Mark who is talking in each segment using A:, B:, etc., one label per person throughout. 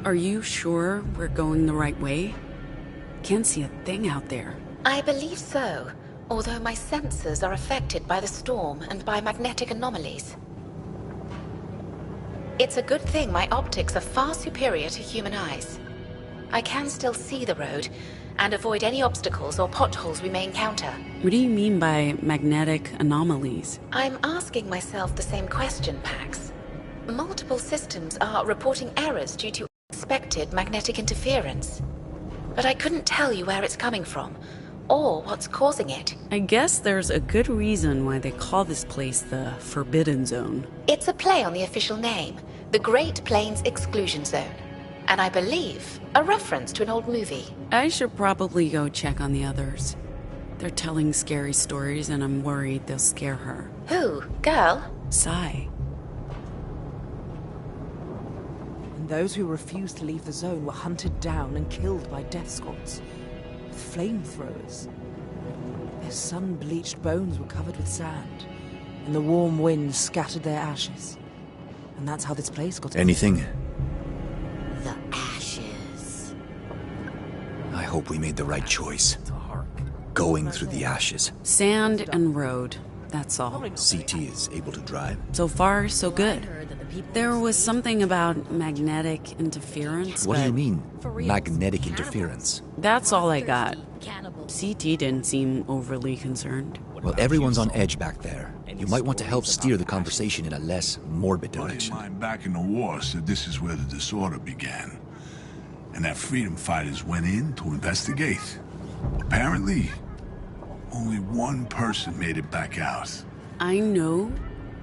A: Are you sure we're going the right way? Can't see a thing out there.
B: I believe so, although my senses are affected by the storm and by magnetic anomalies. It's a good thing my optics are far superior to human eyes. I can still see the road and avoid any obstacles or potholes we may encounter.
A: What do you mean by magnetic anomalies?
B: I'm asking myself the same question, Pax. Multiple systems are reporting errors due to unexpected magnetic interference. But I couldn't tell you where it's coming from, or what's causing it.
A: I guess there's a good reason why they call this place the Forbidden Zone.
B: It's a play on the official name, the Great Plains Exclusion Zone. And I believe a reference to an old movie.
A: I should probably go check on the others. They're telling scary stories and I'm worried they'll scare her.
B: Who? Girl?
A: Sai.
C: And those who refused to leave the zone were hunted down and killed by death squads. With flamethrowers. Their sun-bleached bones were covered with sand, and the warm wind scattered their ashes. And that's how this place got...
D: Anything?
E: The ashes.
D: I hope we made the right choice. Going through the ashes.
A: Sand and road, that's all.
D: CT is able to drive.
A: So far, so good. There was something about magnetic interference,
D: What do you
A: but
D: mean, magnetic interference?
A: that's all I got. CT didn't seem overly concerned.
D: Well, everyone's on edge back there. You might want to help steer the conversation in a less morbid
F: Buddy of
D: direction.
F: mine back in the war said this is where the disorder began. And that freedom fighters went in to investigate. Apparently, only one person made it back out.
A: I know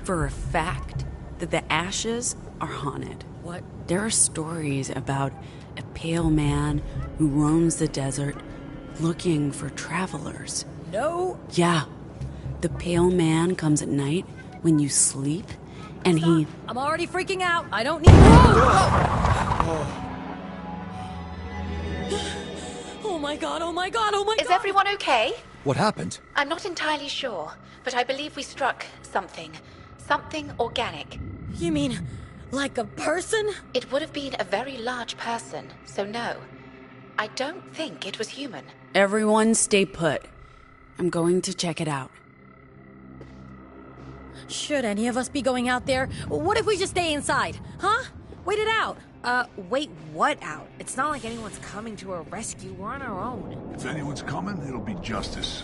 A: for a fact that the ashes are haunted.
E: What?
A: There are stories about a pale man who roams the desert looking for travelers.
E: No.
A: Yeah, the pale man comes at night when you sleep, and he...
E: I'm already freaking out. I don't need... Oh my god, oh my god, oh my god!
B: Is everyone okay?
D: What happened?
B: I'm not entirely sure, but I believe we struck something. Something organic.
E: You mean, like a person?
B: It would have been a very large person, so no. I don't think it was human.
A: Everyone stay put. I'm going to check it out.
E: Should any of us be going out there? What if we just stay inside? Huh? Wait it out.
C: Wait what out? It's not like anyone's coming to our rescue. We're on our own.
F: If anyone's coming, it'll be justice.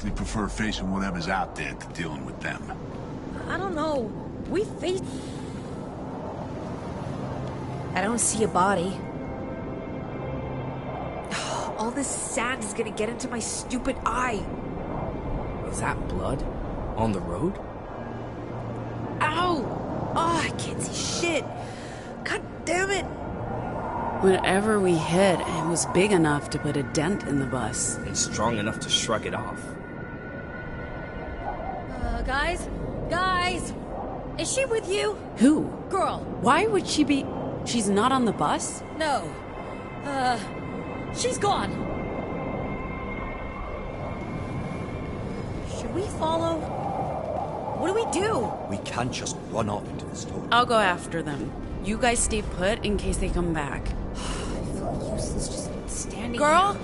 F: They prefer facing whatever's out there to dealing with them.
E: I don't know. We faced...
C: I don't see a body. All this sand is gonna get into my stupid eye.
G: Was that blood? On the road?
C: Ow! Oh, I can't see shit. God damn it!
A: Whatever we hit, it was big enough to put a dent in the bus.
G: And strong enough to shrug it off.
E: Guys? Guys? Is she with you?
A: Who?
E: Girl.
A: Why would she be... She's not on the bus?
E: No. She's gone. Should we follow? What do we do?
D: We can't just run off into the storm.
A: I'll go after them. You guys stay put in case they come back.
C: I feel useless just standing
E: Girl?
C: here.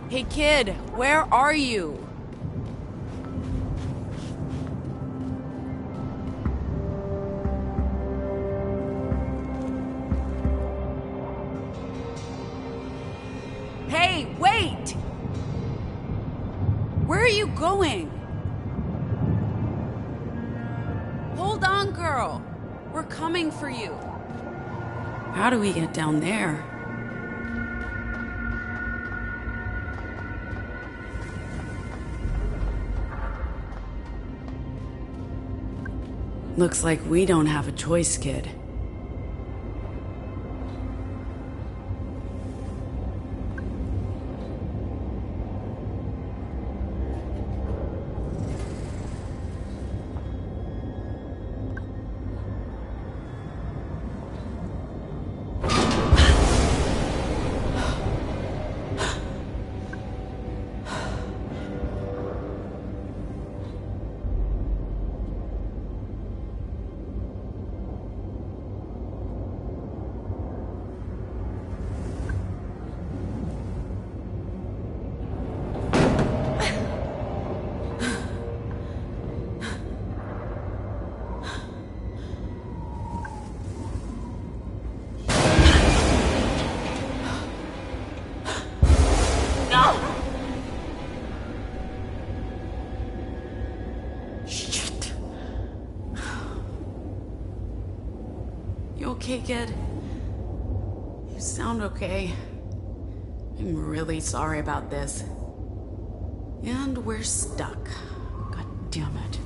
A: Hey kid, where are you? Hey, wait! Where are you going? Hold on, girl. We're coming for you. How do we get down there? Looks like we don't have a choice, kid. You okay, kid? You sound okay. I'm really sorry about this. And we're stuck. God damn it.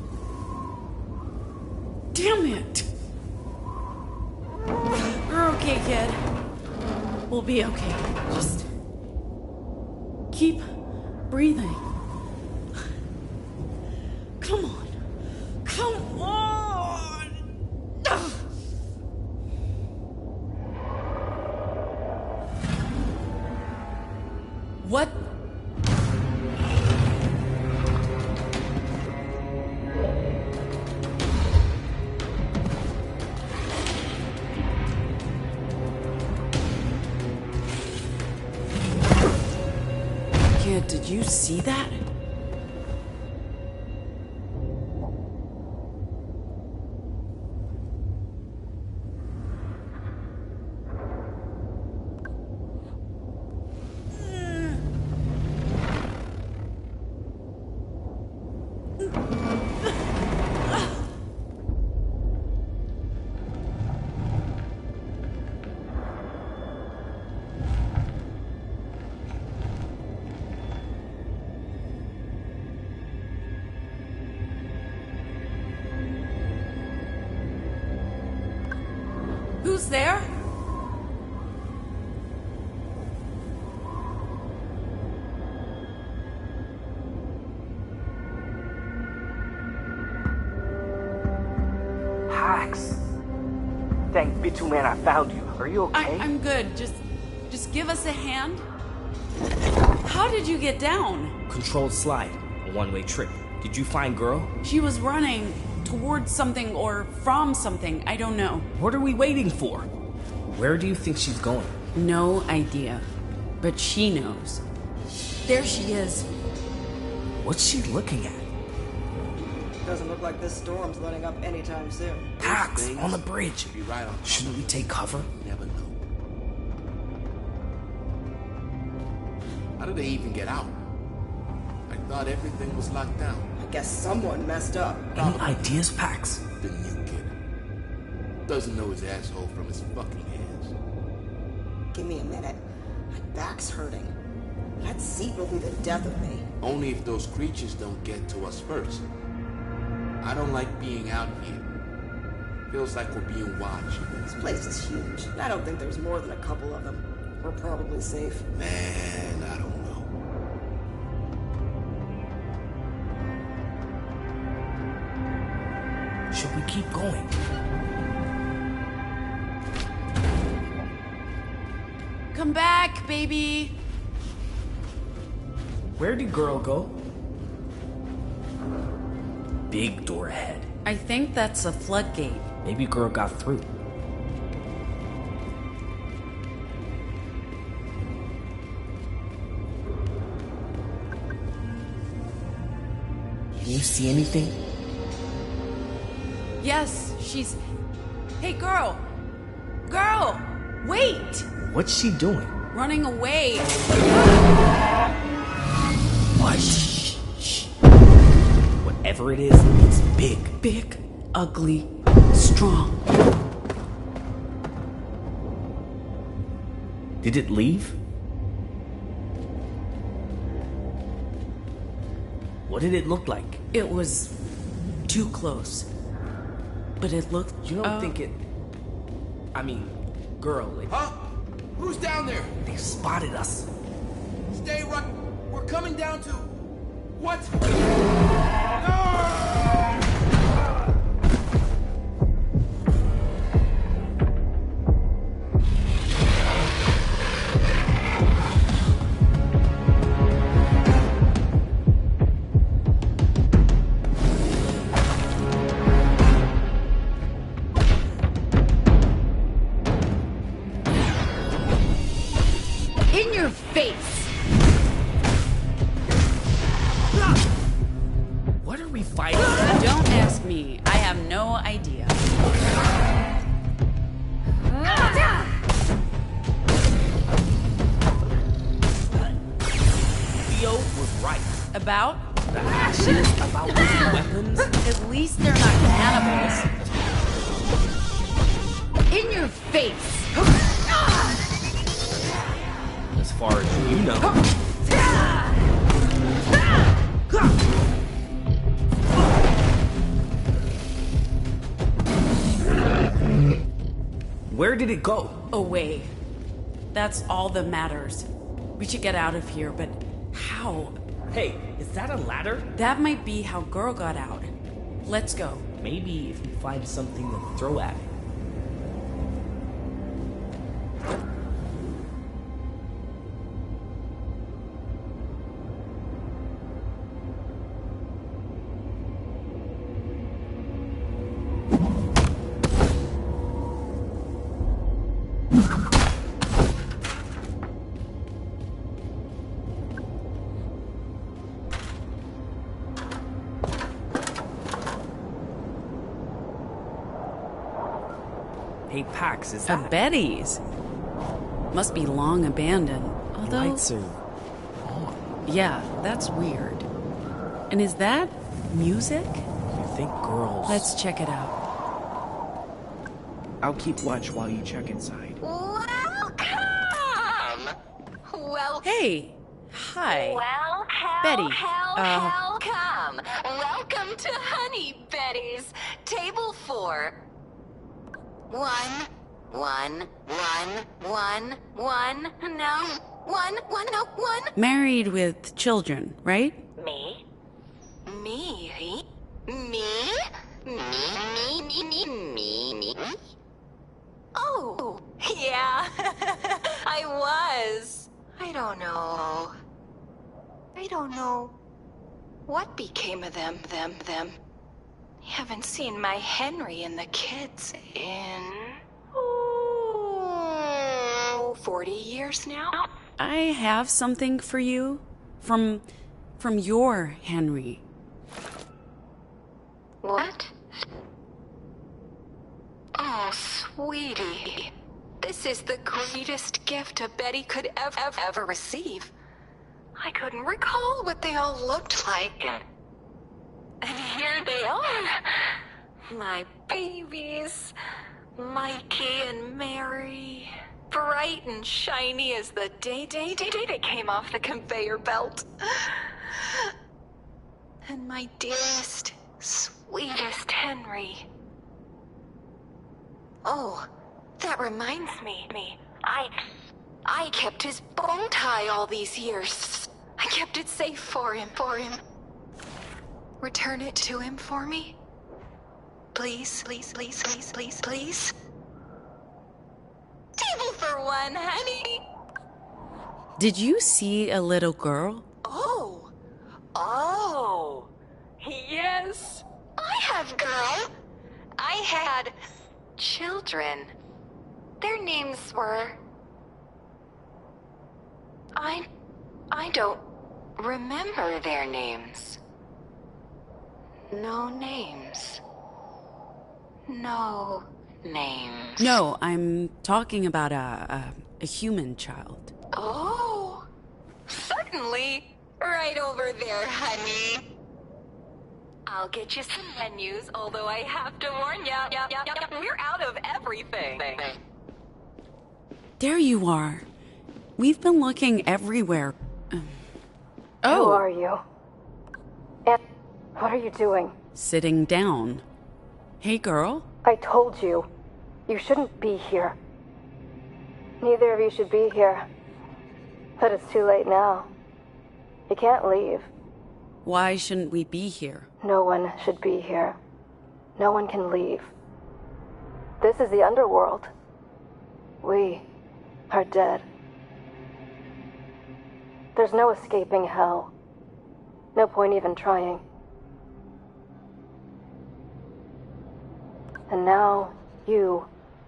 A: Damn it! We're okay, kid. We'll be okay. Just keep breathing. Come on. Come on! Ugh. What? Kid, did you see that? Who's there?
G: Pax! Thank Bituman I found you. Are you okay?
A: I'm good. Just give us a hand. How did you get down?
G: Controlled slide. A one-way trip. Did you find girl?
A: She was running towards something or from something. I don't know.
G: What are we waiting for? Where do you think she's going?
A: No idea. But she knows. There she is.
G: What's she looking at?
H: Doesn't look like this storm's letting up anytime soon.
G: Pax, on the bridge.
I: Be right on top
G: Shouldn't we
I: of it.
G: take cover?
I: You never know. How did they even get out? I thought everything was locked down.
H: I guess someone messed up.
G: Any ideas, Pax?
I: The new kid doesn't know his asshole from his fucking hands.
H: Give me a minute. My back's hurting. That seat will be the death of me.
I: Only if those creatures don't get to us first. I don't like being out here. Feels like we're being watched.
H: This place is huge. I don't think there's more than a couple of them. We're probably safe.
I: Man, I don't know.
G: Should we keep going?
A: Come back, baby.
G: Where did girl go? Big door ahead.
A: I think that's a floodgate.
G: Maybe girl got through. Can you see anything?
A: Yes, she's... Hey, girl! Girl! Wait!
G: What's she doing?
A: running away.
G: What? Shh. Whatever it is, it's big.
A: Big, ugly, strong.
G: Did it leave? What did it look like?
A: It was too close. But it looked...
G: You don't think it... I mean, girl,
I: Huh? Who's down there?
G: they spotted us.
I: Stay right. We're coming down to. What? No!
A: In your face!
G: What are we fighting?
A: Don't ask me. I have no idea.
G: Theo was right.
A: About?
G: The actions about using weapons.
A: At least they're not cannibals. In your face!
G: As far as you know. Where did it go?
A: Away. That's all that matters. We should get out of here, but how?
G: Hey, is that a ladder?
A: That might be how Girl got out. Let's go.
G: Maybe if we find something to throw at it. Hey, Pax, is
A: The
G: that...
A: Bettys. Must be long abandoned. Although,
G: Lights are on.
A: yeah, that's weird. And is that music?
G: You think girls...
A: Let's check it out.
J: I'll keep watch while you check inside.
B: Welcome! Welcome.
A: Hey, hi.
B: Welcome.
A: Betty,
B: Welcome. Welcome to Honey Betty's. Table 4. 1, 1, 1, 1, 1, no. 1, 1, no, 1.
A: Married with children, right?
B: Me? Me? Me? Me? Oh, yeah. I was. I don't know. I don't know what became of them. Haven't seen my Henry and the kids in 40 years now.
A: I have something for you from your Henry.
B: What? Oh, sweetie. This is the greatest gift a Betty could ever receive. I couldn't recall what they all looked like. And here they are. My babies. Mikey and Mary. Bright and shiny as the day they came off the conveyor belt. And my dearest, sweetest Henry. Oh, that reminds me. I kept his bow tie all these years. I kept it safe for him. Return it to him for me? Please. Table for 1, honey.
A: Did you see a little girl?
B: Oh, yes. I have girl. I had children. Their names were... I don't remember their names. No names. No names.
A: No, I'm talking about a human child.
K: Oh, certainly. Right over there, honey. I'll get you some menus, although I have to warn ya, we're out of everything.
A: There you are. We've been looking everywhere.
L: Who
A: Oh,
L: are you? And what are you doing?
A: sitting down. Hey, girl.
L: I told you. You shouldn't be here. Neither of you should be here. But it's too late now. You can't leave.
A: Why shouldn't we be here?
L: No one should be here. No one can leave. This is the underworld. We are dead. There's no escaping hell. No point even trying. And now you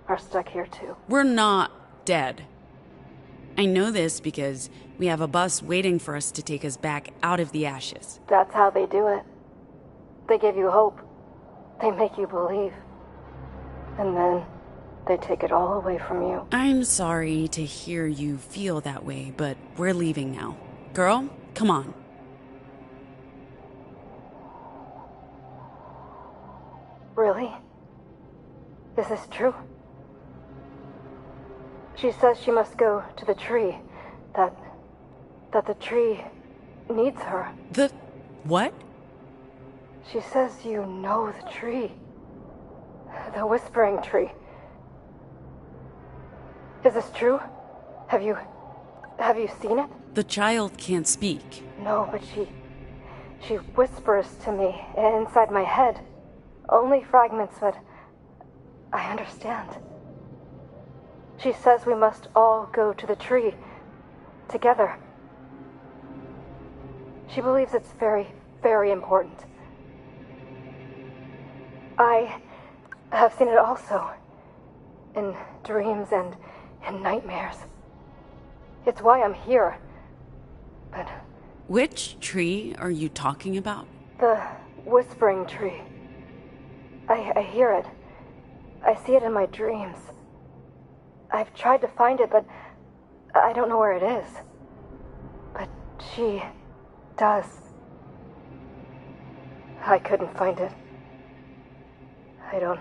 L: are stuck here too.
A: We're not dead. I know this because we have a bus waiting for us to take us back out of the ashes.
L: That's how they do it. They give you hope. They make you believe. And then they take it all away from you.
A: I'm sorry to hear you feel that way, but we're leaving now. Girl, come on.
L: Really? Is this true? She says she must go to the tree. That the tree needs her.
A: The what?
L: She says you know the tree. The whispering tree. Is this true? Have you seen it?
A: The child can't speak.
L: No, but she whispers to me inside my head. Only fragments, but I understand. She says we must all go to the tree together. She believes it's very, very important. I have seen it also in dreams and in nightmares. It's why I'm here. But
A: Which tree are you talking about?
L: the whispering tree. I hear it. I see it in my dreams. I've tried to find it, but I don't know where it is. But she does. I couldn't find it. I don't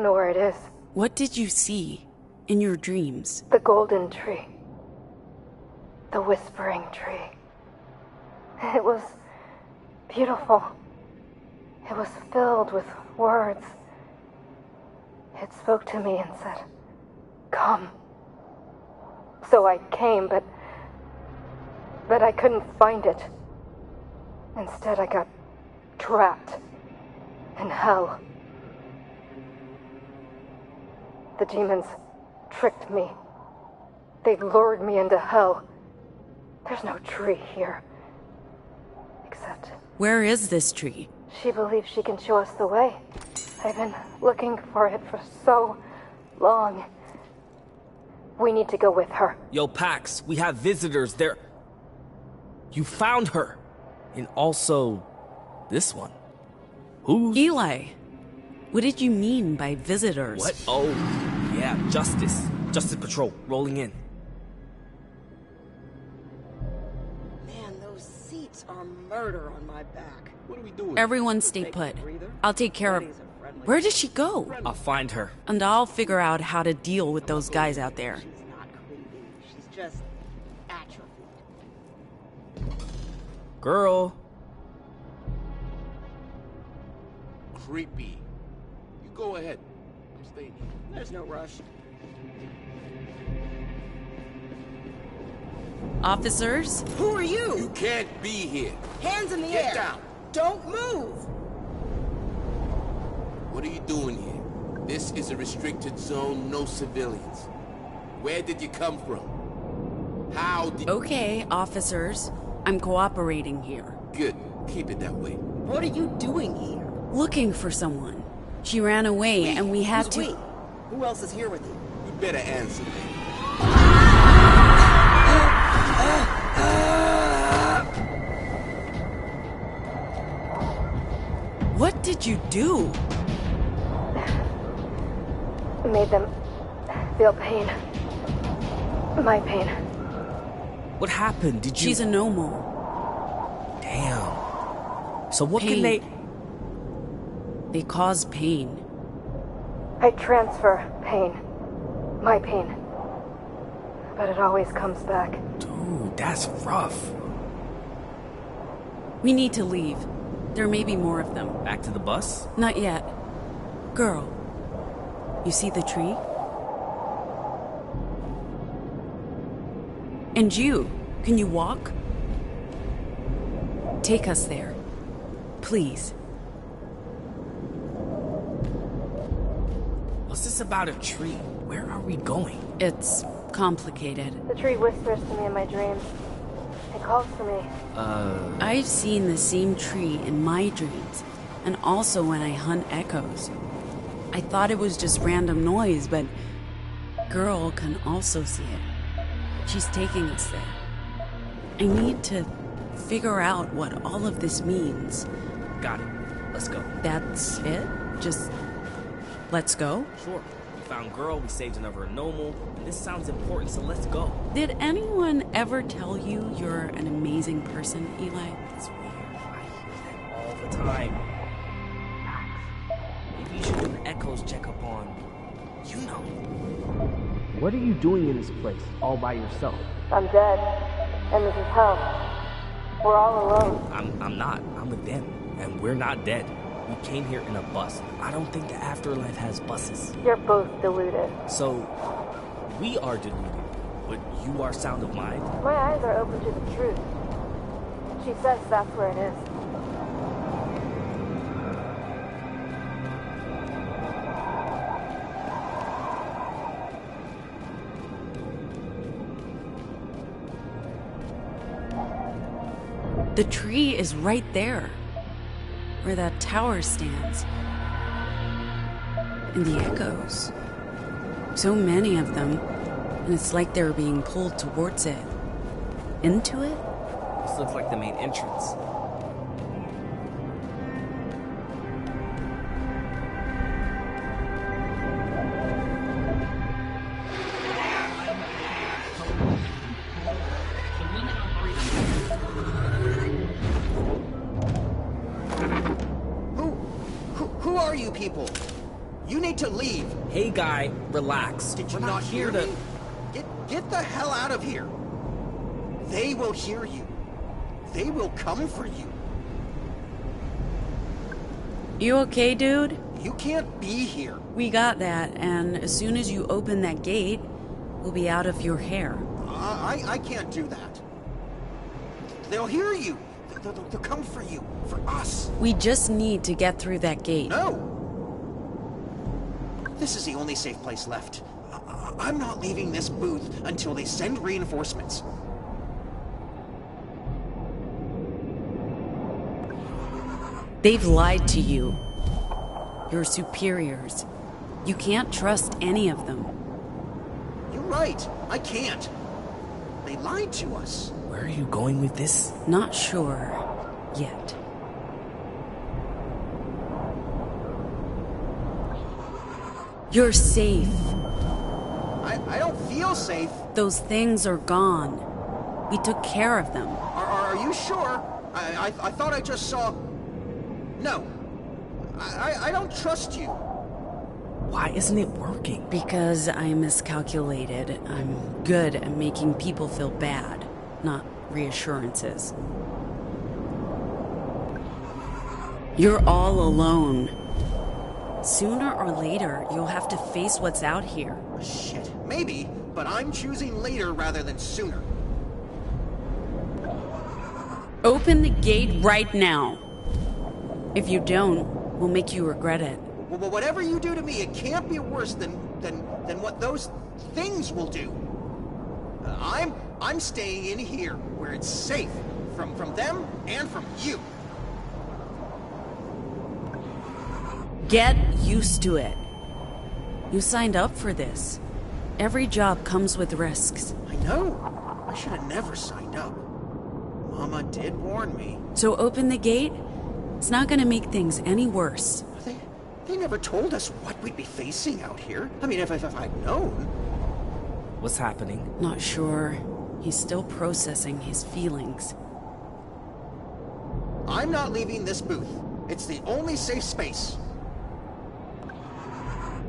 L: know where it is.
A: What did you see in your dreams?
L: The golden tree. The whispering tree. It was beautiful. It was filled with words. It spoke to me and said, "Come." So I came, but I couldn't find it. Instead, I got trapped in hell. The demons tricked me. They lured me into hell. There's no tree here. Except
A: Where is this tree?
L: she believes she can show us the way. I've been looking for it for so long. We need to go with her.
G: Yo, Pax, we have visitors there. You found her. And also, this one. Who's...
A: Eli, what did you mean by visitors?
G: What? Oh, yeah, Justice. Justice Patrol, rolling in.
H: Man, those seats are murder on my back.
I: What are we doing?
A: Everyone stay put. I'll take care of... Where did she go?
G: I'll find her.
A: And I'll figure out how to deal with those guys out there.
H: She's not creepy. She's just atrophied.
G: Girl.
I: Creepy. You go ahead. I'm staying here.
H: There's no rush.
A: Officers?
H: Who are you?
I: You can't be here.
H: Hands in the
I: Get
H: air.
I: down.
H: Don't move.
I: What are you doing here? This is a restricted zone, no civilians. Where did you come from? How did...
A: Okay, officers. I'm cooperating here.
I: Good. Keep it that way.
H: What are you doing here?
A: Looking for someone. She ran away and we had
H: Who's
A: to...
H: we? Who else is here with you?
I: You better answer me.
A: What did you do?
L: Made them feel pain. My pain.
G: What happened? Did you...
A: She's a normal.
G: Damn. So what
A: Pain.
G: can they...
A: They cause pain.
L: I transfer pain. My pain. But it always comes back.
G: Dude, that's rough.
A: We need to leave. There may be more of them.
G: Back to the bus?
A: Not yet. Girl, you see the tree? And you, can you walk? Take us there. Please.
G: What's this about a tree? Where are we going?
A: It's complicated.
L: The tree whispers to me in my dreams. It calls for me.
A: I've seen the same tree in my dreams, and also when I hunt echoes. I thought it was just random noise, but girl can also see it. She's taking us there. I need to figure out what all of this means.
G: Got it. Let's go.
A: That's it? Just let's go?
G: Sure. We found girl, we saved another normal, and this sounds important, so let's go.
A: Did anyone ever tell you you're an amazing person, Eli?
G: It's weird. I hear that all the time. Maybe you should do an echoes checkup on... You know. What are you doing in this place, all by yourself?
L: I'm dead. And this is hell. We're all alone.
G: I'm not. I'm with them. And we're not dead. We came here in a bus. I don't think the afterlife has buses.
L: You're both deluded.
G: So, we are deluded, but you are sound of mind?
L: My eyes are open to the truth. She says that's where it is.
A: The tree is right there, where that tower stands. And the echoes. So many of them, and it's like they're being pulled towards it. Into it?
G: This looks like the main entrance.
J: Who are you people? You need to leave.
G: Hey guy, relax.
J: Did you
G: We're
J: not hear
G: to...
J: me? Get the hell out of here. They will hear you. They will come for you.
A: You okay, dude?
J: You can't be here.
A: We got that, and as soon as you open that gate, we'll be out of your hair.
J: I can't do that. They'll hear you. They'll come for you. For us.
A: We just need to get through that gate.
J: No! This is the only safe place left. I'm not leaving this booth until they send reinforcements.
A: They've lied to you. Your superiors. You can't trust any of them.
J: You're right. I can't. They lied to us.
G: Where are you going with this?
A: Not sure yet. You're safe.
J: I don't feel safe.
A: Those things are gone. We took care of them.
J: Are you sure? I thought I just saw... No. I don't trust you.
G: Why isn't it working?
A: Because I miscalculated. I'm good at making people feel bad, not reassurances. You're all alone. Sooner or later, you'll have to face what's out here.
J: Shit, maybe, but I'm choosing later rather than sooner.
A: Open the gate right now. If you don't, we'll make you regret it.
J: Well, whatever you do to me, it can't be worse than what those things will do. I'm staying in here where it's safe from them and from you.
A: Get used to it. You signed up for this. Every job comes with risks.
J: I know. I should have never signed up. Mama did warn me.
A: So open the gate. It's not gonna make things any worse.
J: They never told us what we'd be facing out here. I mean, if I'd known.
G: What's happening?
A: Not sure. He's still processing his feelings.
J: I'm not leaving this booth. It's the only safe space.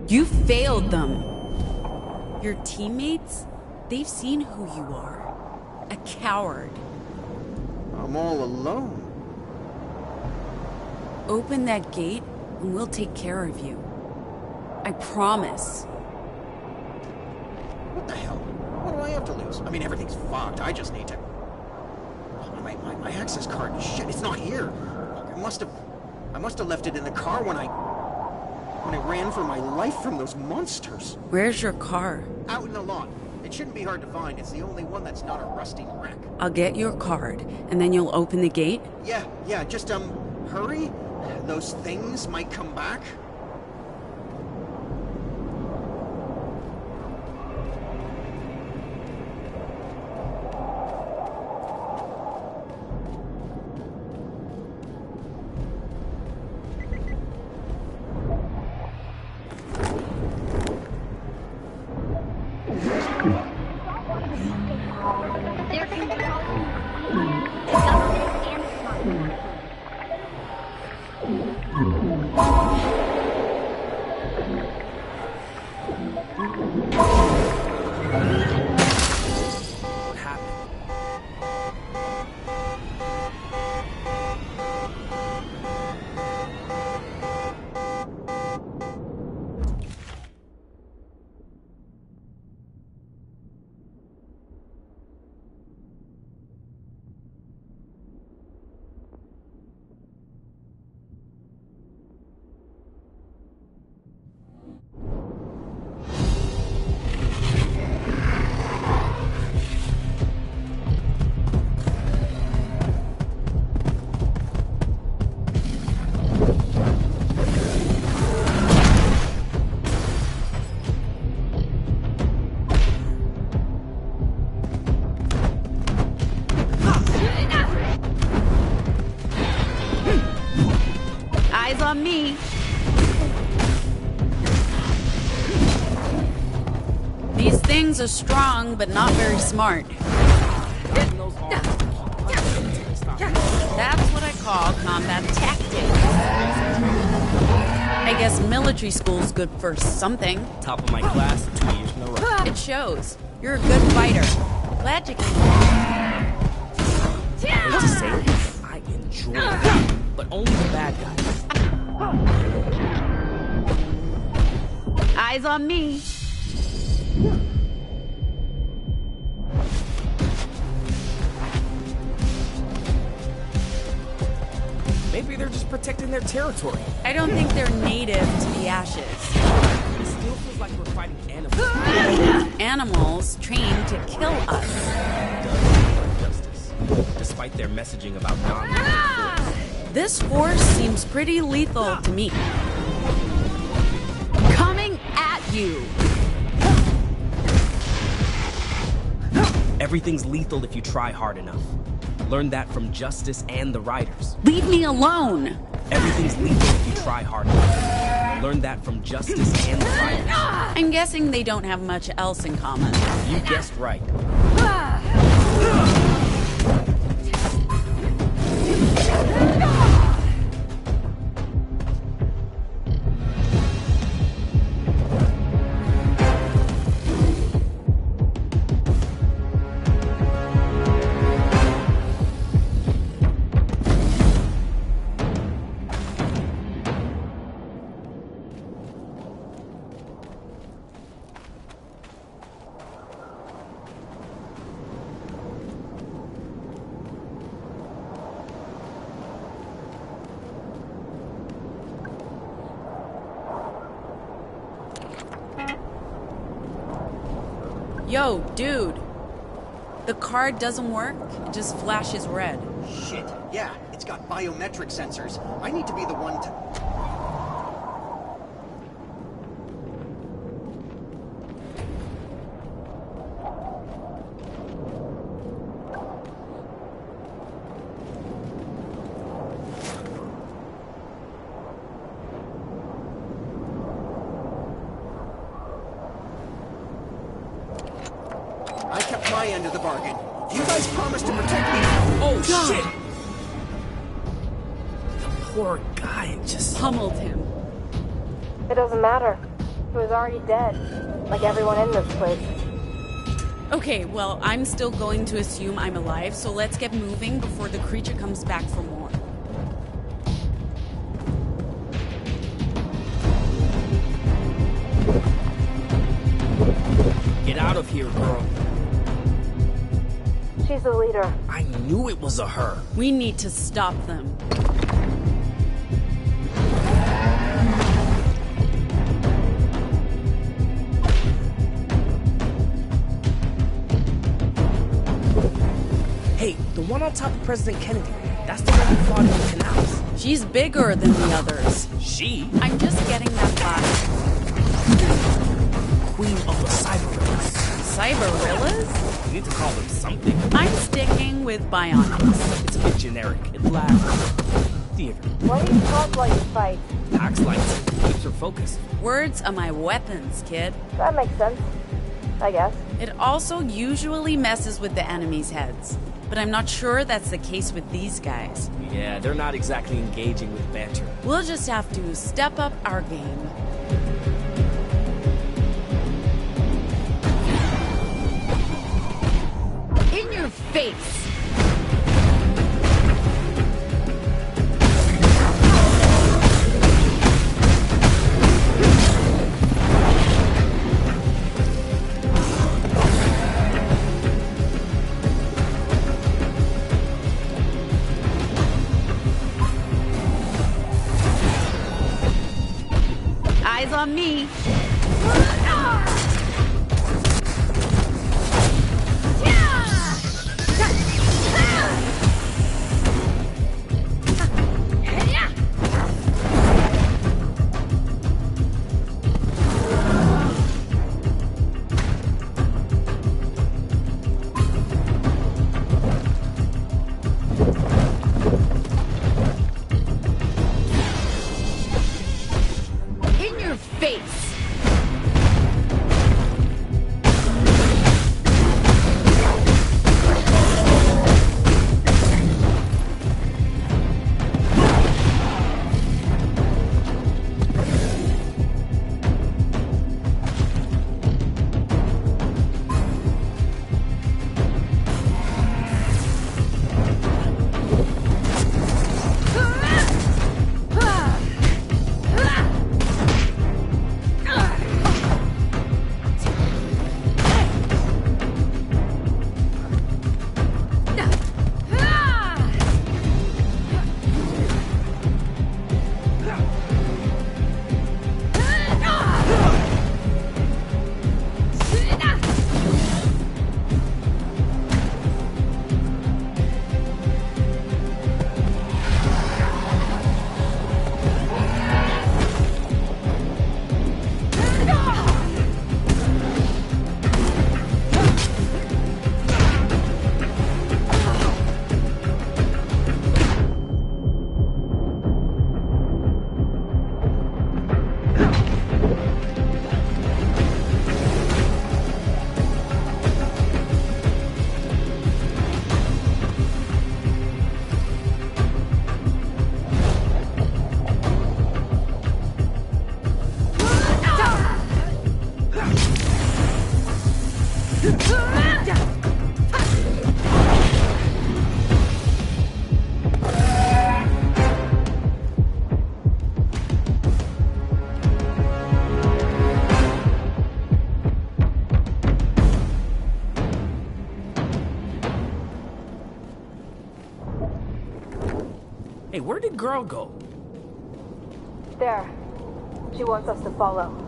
A: You failed them. Your teammates, they've seen who you are. A coward.
J: I'm all alone.
A: Open that gate and we'll take care of you. I promise.
J: What the hell? What do I have to lose? I mean, everything's fogged. I just need to... My access card. Shit, it's not here. I must have left it in the car when I ran for my life from those monsters.
A: Where's your car?
J: Out in the lot. It shouldn't be hard to find. It's the only one that's not a rusting wreck.
A: I'll get your card, and then you'll open the gate?
J: Yeah, just, hurry. Those things might come back.
G: What happened?
A: Eyes on me. These things are strong, but not very smart. That's what I call combat tactics. I guess military school's good for something.
G: Top of my class, 2 years in a row.
A: It shows. You're a good fighter. Glad you came.
G: I hate to say it, but I enjoy it. But only the bad guys.
A: Eyes on me.
G: Maybe they're just protecting their territory.
A: I don't think they're native to the ashes.
G: It still feels like we're fighting animals.
A: Animals trained to kill us.
G: Justice, despite their messaging about non-lethal force.
A: This force seems pretty lethal to me. Coming at you.
G: Everything's lethal if you try hard enough. Learn that from Justice and the Riders.
A: Leave me alone.
G: Everything's lethal if you try hard enough. Learn that from Justice and the Riders.
A: I'm guessing they don't have much else in common.
G: You guessed right.
A: Yo, dude. The card doesn't work. It just flashes red.
J: Shit. Yeah, it's got biometric sensors. I need to be the one to... my end of the bargain. You guys promised to protect me.
G: Oh, shit! The poor guy just
A: pummeled him.
L: It doesn't matter. He was already dead, like everyone in this place.
A: Okay, well, I'm still going to assume I'm alive, so let's get moving before the creature comes back for more.
G: Get out of here, girl.
L: She's the leader.
G: I knew it was a her.
A: We need to stop them.
G: Hey, the one on top of President Kennedy. That's the one who fought in the canals.
A: She's bigger than the others.
G: She?
A: I'm just getting that vibe.
G: Queen of the Cyberillas.
A: Cyberillas?
G: You need to call them something.
A: I'm sticking with bionics.
G: It's a bit generic. It lacks theater.
L: Why do you talk like you fight?
G: Pax lights. Keeps her focused.
A: Words are my weapons, kid.
L: That makes sense. I guess.
A: It also usually messes with the enemy's heads. But I'm not sure that's the case with these guys.
G: Yeah, they're not exactly engaging with banter.
A: We'll just have to step up our game. In your face! Eyes on me. In your face.
G: Hey, where did girl go?
L: There. She wants us to follow.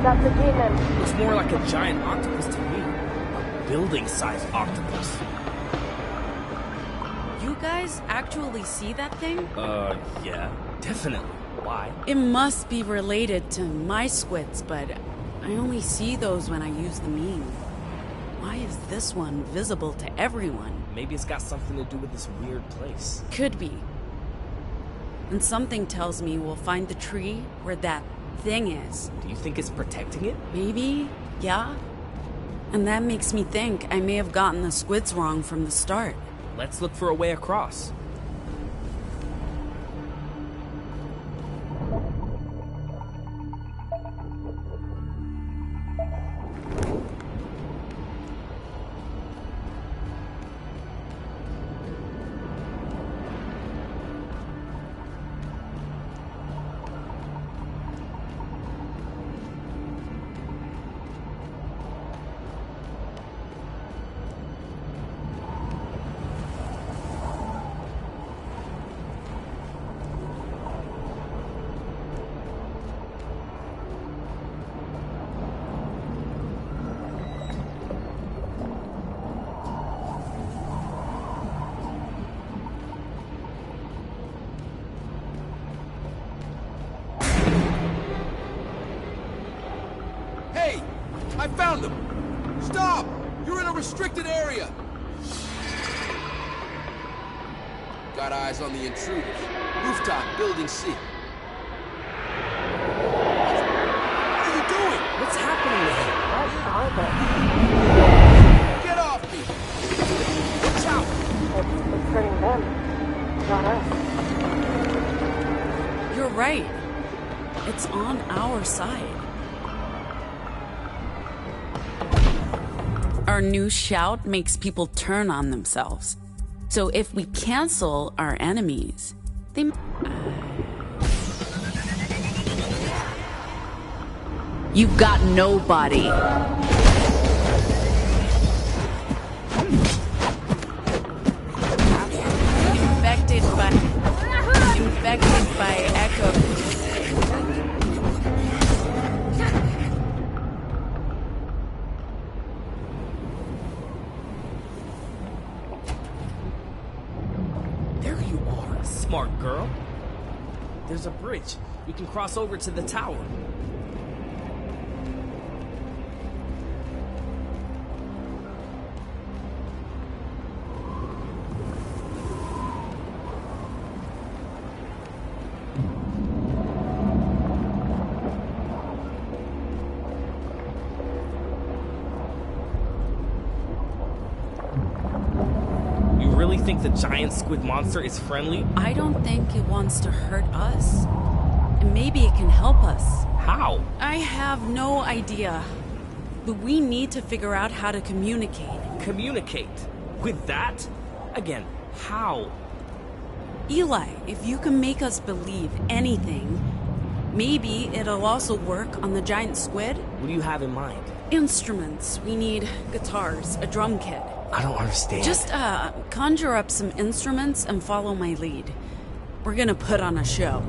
L: That's a demon.
G: Looks more like a giant octopus to me. A building-sized octopus.
A: You guys actually see that thing?
G: Yeah. Definitely. Why?
A: It must be related to my squids, but I only see those when I use the meme. Why is this one visible to everyone?
G: Maybe it's got something to do with this weird place.
A: Could be. And something tells me we'll find the tree where that thing is.
G: Do you think it's protecting it?
A: Maybe, yeah. And that makes me think I may have gotten the squids wrong from the start.
G: Let's look for a way across.
I: Hey! I found them! Stop! You're in a restricted area! Got eyes on the intruders. Rooftop, building C. What are you doing?
G: What's happening to him?
L: What are they?
I: Get off me! Watch out!
L: It's hurting them, not us.
A: You're right. It's on our side. Our new shout makes people turn on themselves. So if we cancel our enemies, they... You've got nobody. Infected by echoes.
G: There you are, smart girl. There's a bridge. We can cross over to the tower. Think the giant squid monster is friendly?
A: I don't think it wants to hurt us. And maybe it can help us.
G: How?
A: I have no idea. But we need to figure out how to communicate.
G: Communicate? With that? Again, how?
A: Eli, if you can make us believe anything, maybe it'll also work on the giant squid.
G: What do you have in mind?
A: Instruments. We need guitars, a drum kit.
G: I don't understand.
A: Just, conjure up some instruments and follow my lead. We're gonna put on a show.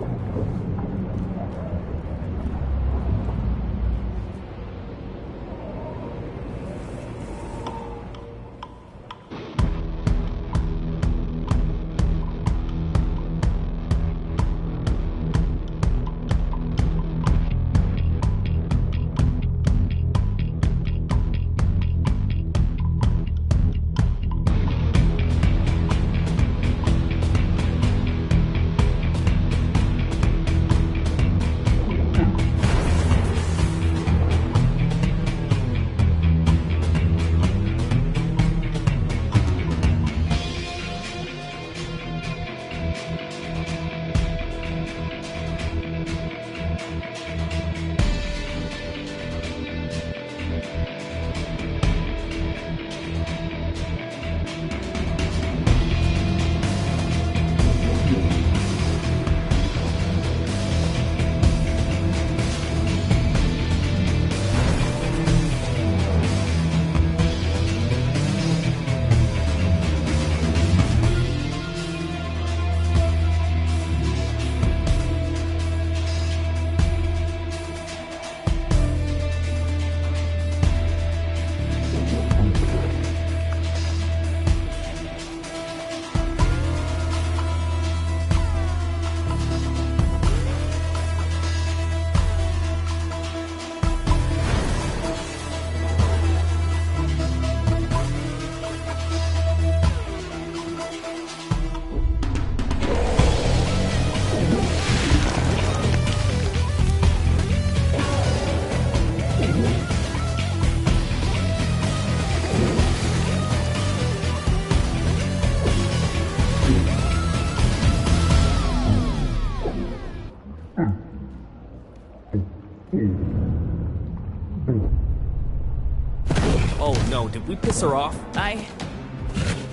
G: Oh no, did we piss her off?
A: I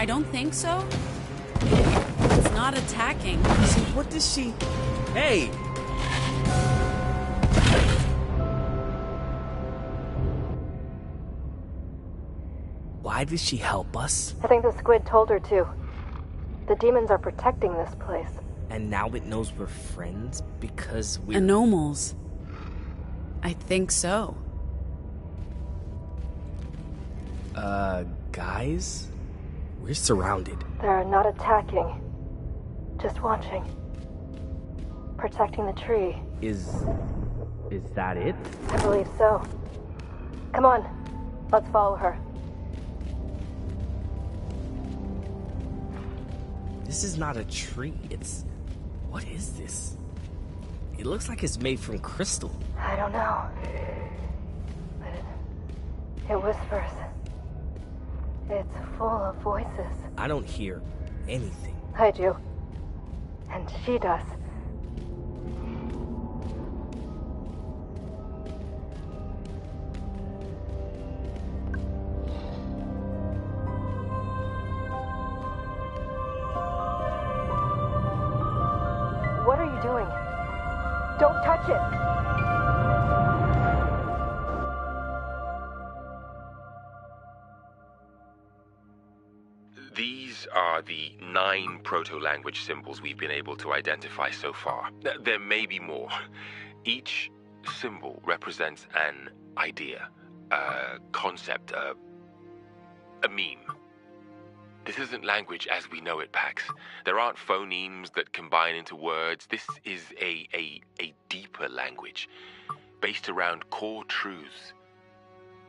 A: don't think so. It's not attacking.
G: So what does she... Hey! Why did she help us?
L: I think the squid told her to. The demons are protecting this place.
G: And now it knows we're friends because we're...
A: Anomals. I think so.
G: Guys? We're surrounded.
L: They're not attacking. Just watching. Protecting the tree.
G: Is that it?
L: I believe so. Come on. Let's follow her.
G: This is not a tree. It's... What is this? It looks like it's made from crystal.
L: I don't know. But it whispers. It's full of voices.
G: I don't hear anything.
L: I do. And she does. What are you doing? Don't touch it!
M: These are the 9 proto-language symbols we've been able to identify so far. There may be more. Each symbol represents an idea, a concept, a meme. This isn't language as we know it, Pax. There aren't phonemes that combine into words. This is a deeper language, based around core truths.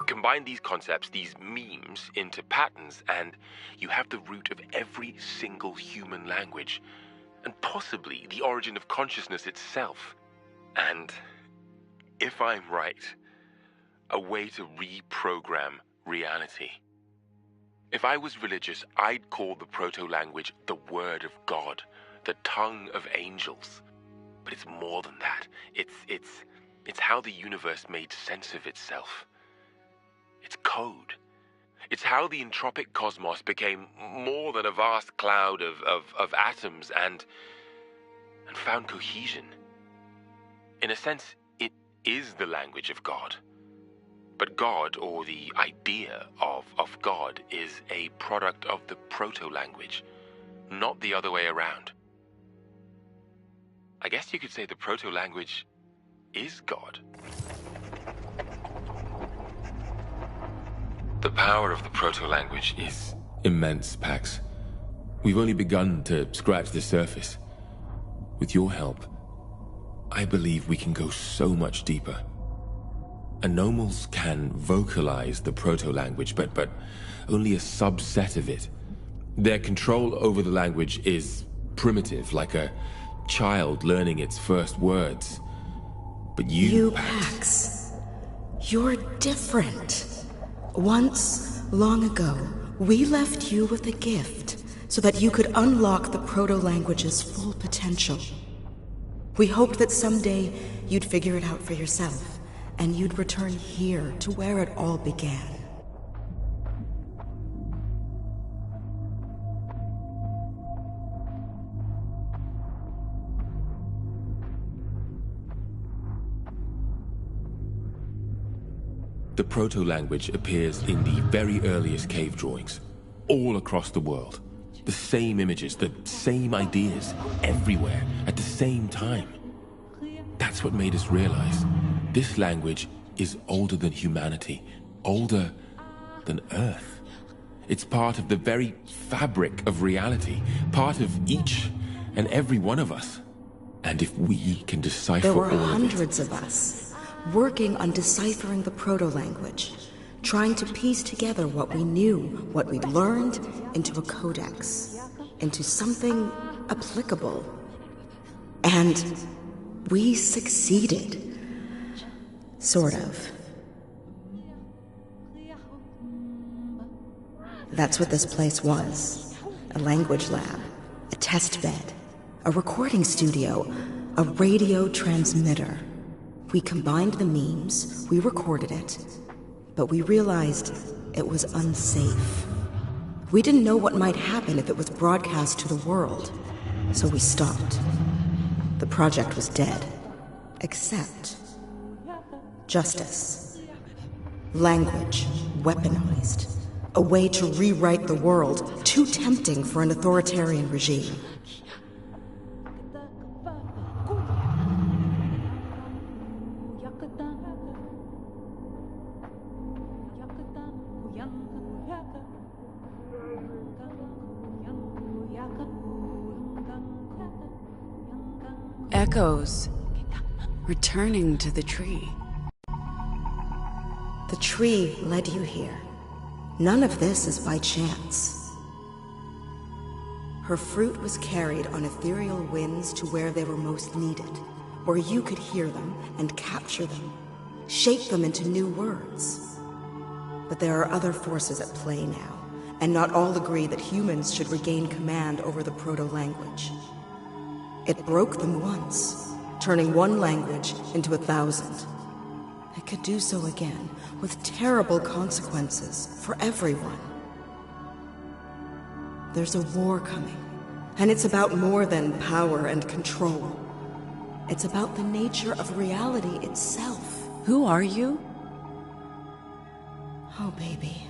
M: Combine these concepts, these memes, into patterns, and you have the root of every single human language, and possibly the origin of consciousness itself. And, if I'm right, a way to reprogram reality. If I was religious, I'd call the proto-language the Word of God, the tongue of angels. But it's more than that. It's how the universe made sense of itself. It's code. It's how the entropic cosmos became more than a vast cloud of atoms and found cohesion. In a sense, it is the language of God. But God, or the idea of God, is a product of the proto-language, not the other way around. I guess you could say the proto-language is God. The power of the proto-language is immense, Pax. We've only begun to scratch the surface. With your help, I believe we can go so much deeper. Anomals can vocalize the proto-language, but only a subset of it. Their control over the language is primitive, like a child learning its first words. But you,
N: Pax, you're different. Once, long ago, we left you with a gift so that you could unlock the proto-language's full potential. We hoped that someday you'd figure it out for yourself, and you'd return here to where it all began.
M: The proto-language appears in the very earliest cave drawings, all across the world. The same images, the same ideas, everywhere, at the same time. That's what made us realize this language is older than humanity, older than Earth. It's part of the very fabric of reality, part of each and every one of us. And if we can decipher all of it...
N: There were hundreds of us, working on deciphering the proto-language, trying to piece together what we knew, what we'd learned, into a codex, into something applicable. And we succeeded. Sort of. That's what this place was. A language lab, a test bed, a recording studio, a radio transmitter. We combined the memes, we recorded it, but we realized it was unsafe. We didn't know what might happen if it was broadcast to the world, so we stopped. The project was dead. Except justice. Language weaponized. A way to rewrite the world, too tempting for an authoritarian regime.
A: Echoes returning to the tree.
N: The tree led you here. None of this is by chance. Her fruit was carried on ethereal winds to where they were most needed, where you could hear them and capture them, shape them into new words. But there are other forces at play now, and not all agree that humans should regain command over the proto-language. It broke them once, turning one language into 1,000. It could do so again, with terrible consequences for everyone. There's a war coming, and it's about more than power and control. It's about the nature of reality itself.
A: Who are you?
N: Oh, baby.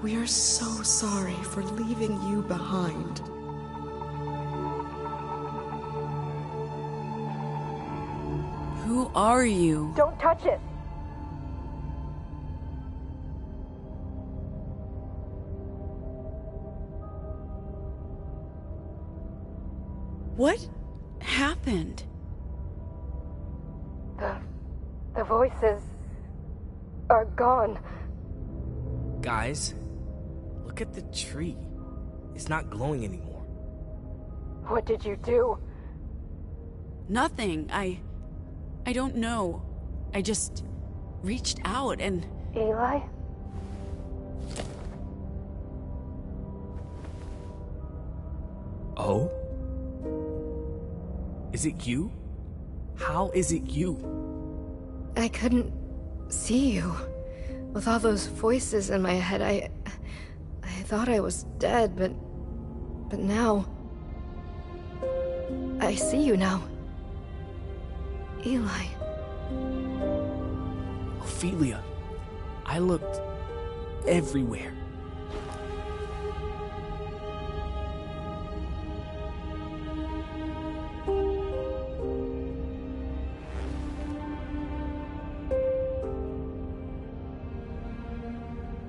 N: We are so sorry for leaving you behind.
A: Who are you?
L: Don't touch it!
A: What happened?
L: The voices are gone.
G: Guys, look at the tree. It's not glowing anymore.
L: What did you do?
A: Nothing. I don't know. I just reached out and...
L: Eli?
G: Oh? Is it you? How is it you?
L: I couldn't see you. With all those voices in my head, I thought I was dead, but now... I see you now. Eli.
G: Ophelia, I looked everywhere.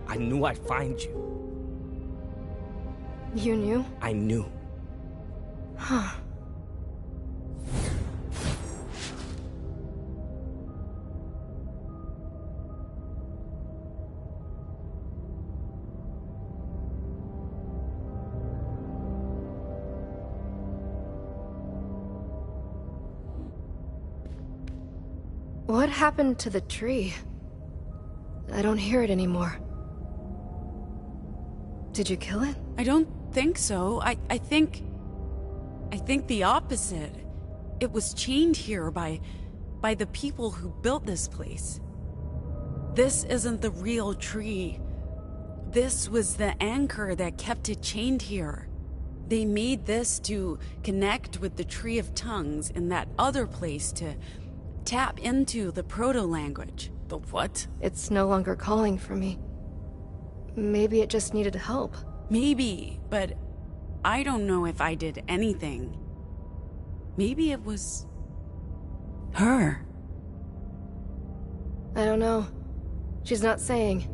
G: I knew I'd find you.
L: You knew?
G: I knew.
L: Huh. What happened to the tree? I don't hear it anymore. Did you kill it?
A: I don't think so. I think the opposite. It was chained here by the people who built this place. This isn't the real tree. This was the anchor that kept it chained here. They made this to connect with the Tree of Tongues in that other place to tap into the proto-language.
G: The what?
L: It's no longer calling for me. Maybe it just needed help.
A: Maybe, but I don't know if I did anything. Maybe it was... her.
L: I don't know. She's not saying.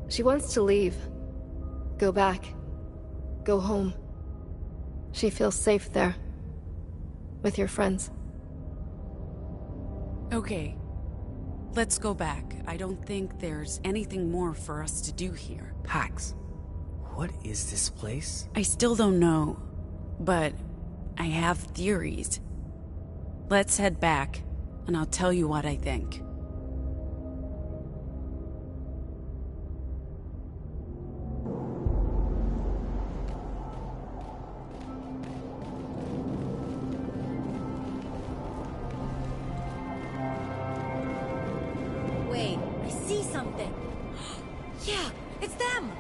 L: She wants to leave. Go back. Go home. She feels safe there. With your friends.
A: Okay. Let's go back. I don't think there's anything more for us to do here.
G: Pax, what is this place?
A: I still don't know, but I have theories. Let's head back, and I'll tell you what I think.
E: Wait, I see something. Yeah, it's them!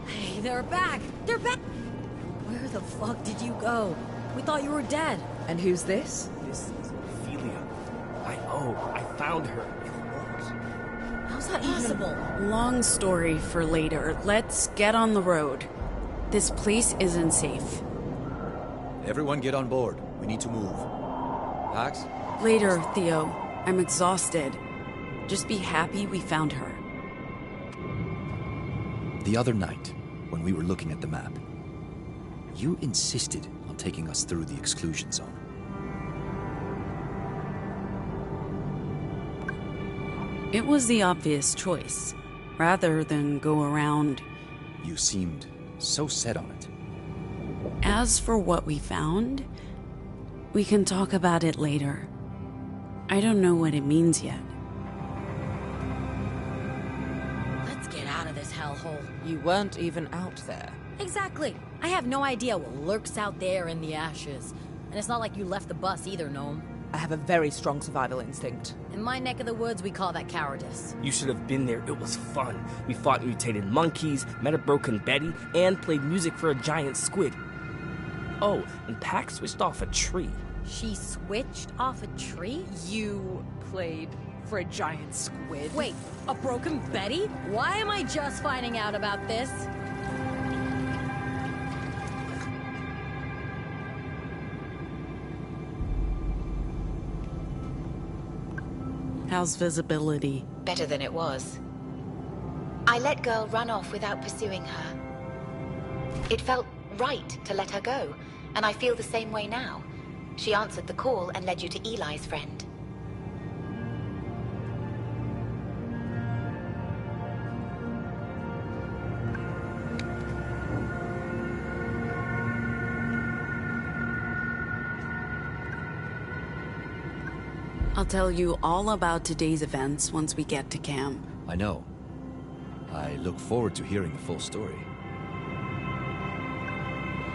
E: Hey, they're back! They're back! Where the fuck did you go? We thought you were dead.
C: And who's this?
G: This is Ophelia. I found her in the woods.
E: How's that possible?
A: Long story for later. Let's get on the road. This place isn't safe.
D: Everyone get on board. We need to move. Pax?
A: Later, Theo. I'm exhausted. Just be happy we found her.
D: The other night, when we were looking at the map, you insisted on taking us through the exclusion zone.
A: It was the obvious choice, rather than go around.
D: You seemed so set on it.
A: As for what we found, we can talk about it later. I don't know what it means yet.
E: Let's get out of this hellhole.
C: You weren't even out there.
E: Exactly. I have no idea what lurks out there in the ashes. And it's not like you left the bus either, Gnome.
C: I have a very strong survival instinct.
E: In my neck of the woods, we call that cowardice.
G: You should have been there. It was fun. We fought mutated monkeys, met a broken Betty, and played music for a giant squid. Oh, and Pax switched off a tree.
E: She switched off a tree?
C: You played for a giant squid?
E: Wait, a broken Betty? Why am I just finding out about this?
A: How's visibility?
B: Better than it was. I let girl run off without pursuing her. It felt right to let her go, and I feel the same way now. She answered the call and led you to Eli's friend.
A: I'll tell you all about today's events once we get to camp.
D: I know. I look forward to hearing the full story.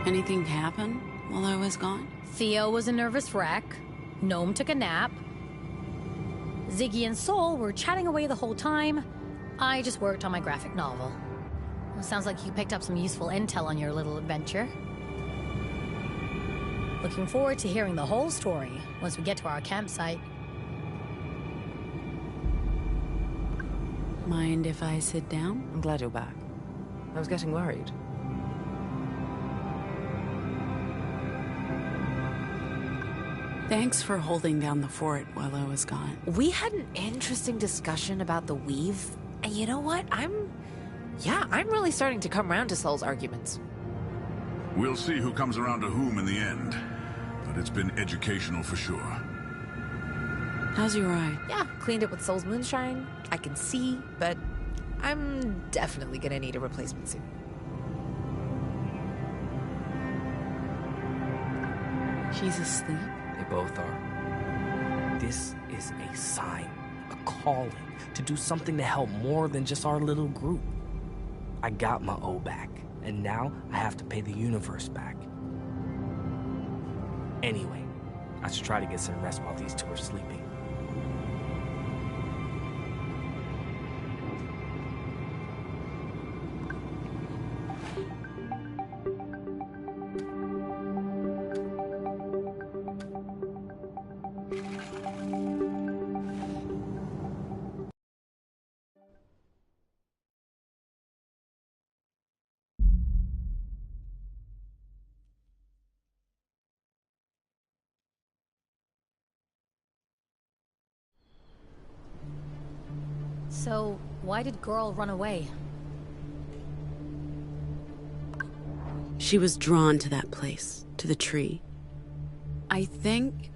A: Anything happen while I was gone?
E: Theo was a nervous wreck. Gnome took a nap. Ziggy and Soul were chatting away the whole time. I just worked on my graphic novel. Well, sounds like you picked up some useful intel on your little adventure. Looking forward to hearing the whole story once we get to our campsite.
A: Mind if I sit down?
C: I'm glad you're back. I was getting worried.
A: Thanks for holding down the fort while I was gone.
O: We had an interesting discussion about the weave, and you know what? I'm really starting to come around to Soul's arguments.
F: We'll see who comes around to whom in the end, but it's been educational for sure.
A: How's your eye?
O: Yeah, cleaned it with Soul's moonshine. I can see, but I'm definitely gonna need a replacement soon.
A: She's asleep?
G: They both are. This is a sign, a calling, to do something to help more than just our little group. I got my O back, and now I have to pay the universe back. Anyway, I should try to get some rest while these two are sleeping.
E: So, why did Girl run away?
A: She was drawn to that place, to the tree. I think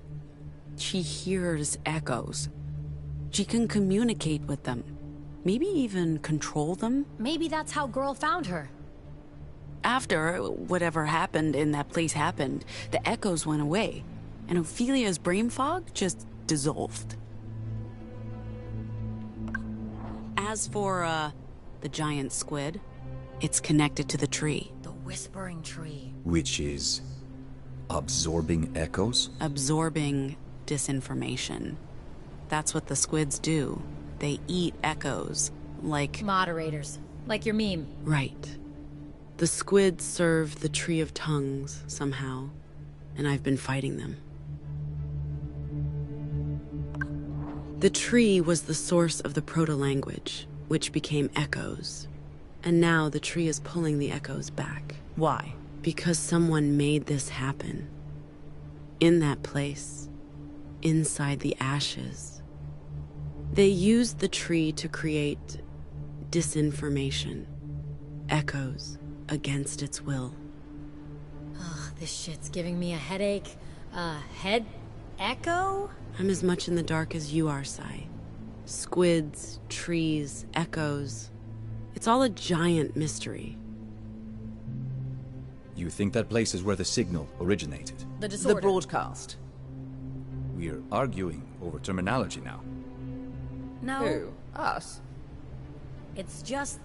A: she hears echoes. She can communicate with them. Maybe even control them.
E: Maybe that's how Girl found her.
A: After whatever happened in that place happened, the echoes went away, and Ophelia's brain fog just dissolved. As for, the giant squid, it's connected to the tree.
E: The whispering tree.
D: Which is absorbing echoes?
A: Absorbing disinformation. That's what the squids do. They eat echoes, like...
E: Moderators. Like your meme.
A: Right. The squids serve the Tree of Tongues, somehow, and I've been fighting them. The tree was the source of the proto-language, which became echoes. And now the tree is pulling the echoes back.
C: Why?
A: Because someone made this happen. In that place. Inside the ashes. They used the tree to create disinformation. Echoes against its will.
E: Ugh, this shit's giving me a headache. Head echo?
A: I'm as much in the dark as you are, Sai. Squids, trees, echoes. It's all a giant mystery.
D: You think that place is where the signal originated?
E: The disorder.
C: The broadcast.
D: We're arguing over terminology now.
E: No.
C: Who? Us?
E: It's just...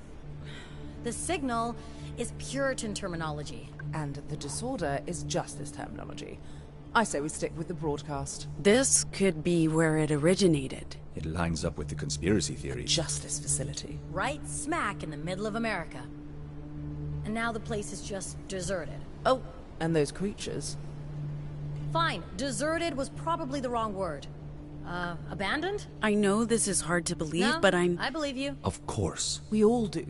E: The signal is Puritan terminology.
C: And the disorder is justice terminology. I say we stick with the broadcast.
A: This could be where it originated.
D: It lines up with the conspiracy theory.
C: Justice facility.
E: Right smack in the middle of America. And now the place is just deserted.
C: Oh, and those creatures.
E: Fine, deserted was probably the wrong word. Abandoned?
A: I know this is hard to believe,
E: No,
A: but
E: I believe you.
D: Of course.
C: We all do.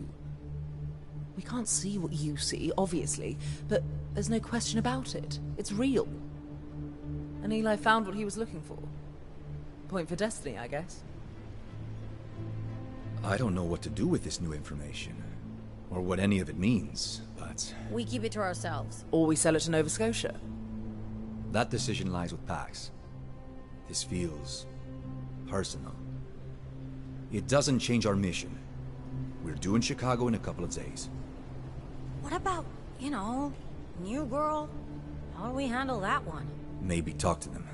C: We can't see what you see, obviously, but there's no question about it. It's real. And Eli found what he was looking for. Point for destiny, I guess.
D: I don't know what to do with this new information, or what any of it means, but...
E: We keep it to ourselves.
C: Or we sell it to Nova Scotia.
D: That decision lies with Pax. This feels... personal. It doesn't change our mission. We're due in Chicago in a couple of days.
E: What about, you know, new girl? How do we handle that one?
D: Maybe talk to them.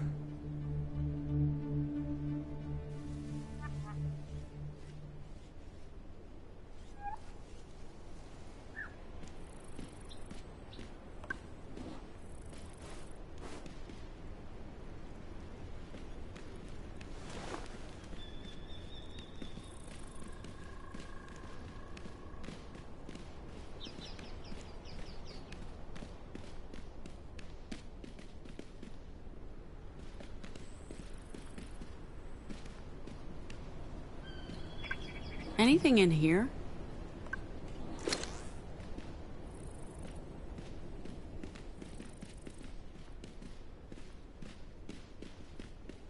A: Anything in here?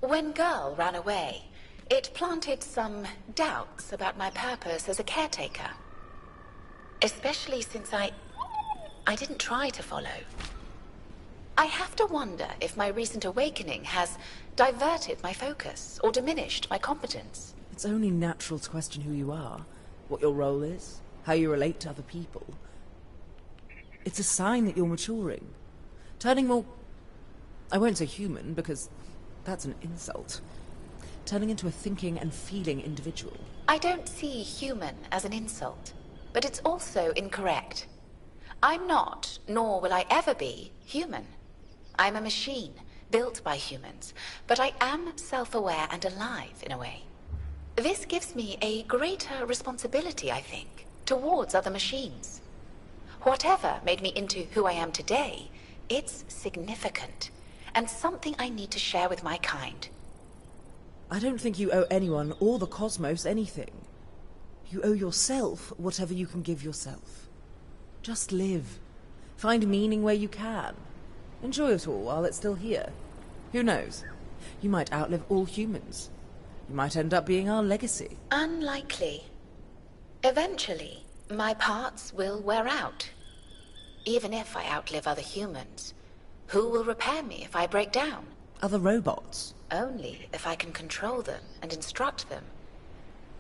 B: When Girl ran away, it planted some doubts about my purpose as a caretaker. Especially since I didn't try to follow. I have to wonder if my recent awakening has diverted my focus or diminished my competence.
C: It's only natural to question who you are, what your role is, how you relate to other people. It's a sign that you're maturing. Turning more... I won't say human, because that's an insult. Turning into a thinking and feeling individual.
B: I don't see human as an insult, but it's also incorrect. I'm not, nor will I ever be, human. I'm a machine, built by humans, but I am self-aware and alive in a way. This gives me a greater responsibility, I think, towards other machines. Whatever made me into who I am today, it's significant, and something I need to share with my kind.
C: I don't think you owe anyone or the cosmos anything. You owe yourself whatever you can give yourself. Just live. Find meaning where you can. Enjoy it all while it's still here. Who knows? You might outlive all humans. You might end up being our legacy.
B: Unlikely. Eventually, my parts will wear out. Even if I outlive other humans, who will repair me if I break down?
C: Other robots.
B: Only if I can control them and instruct them.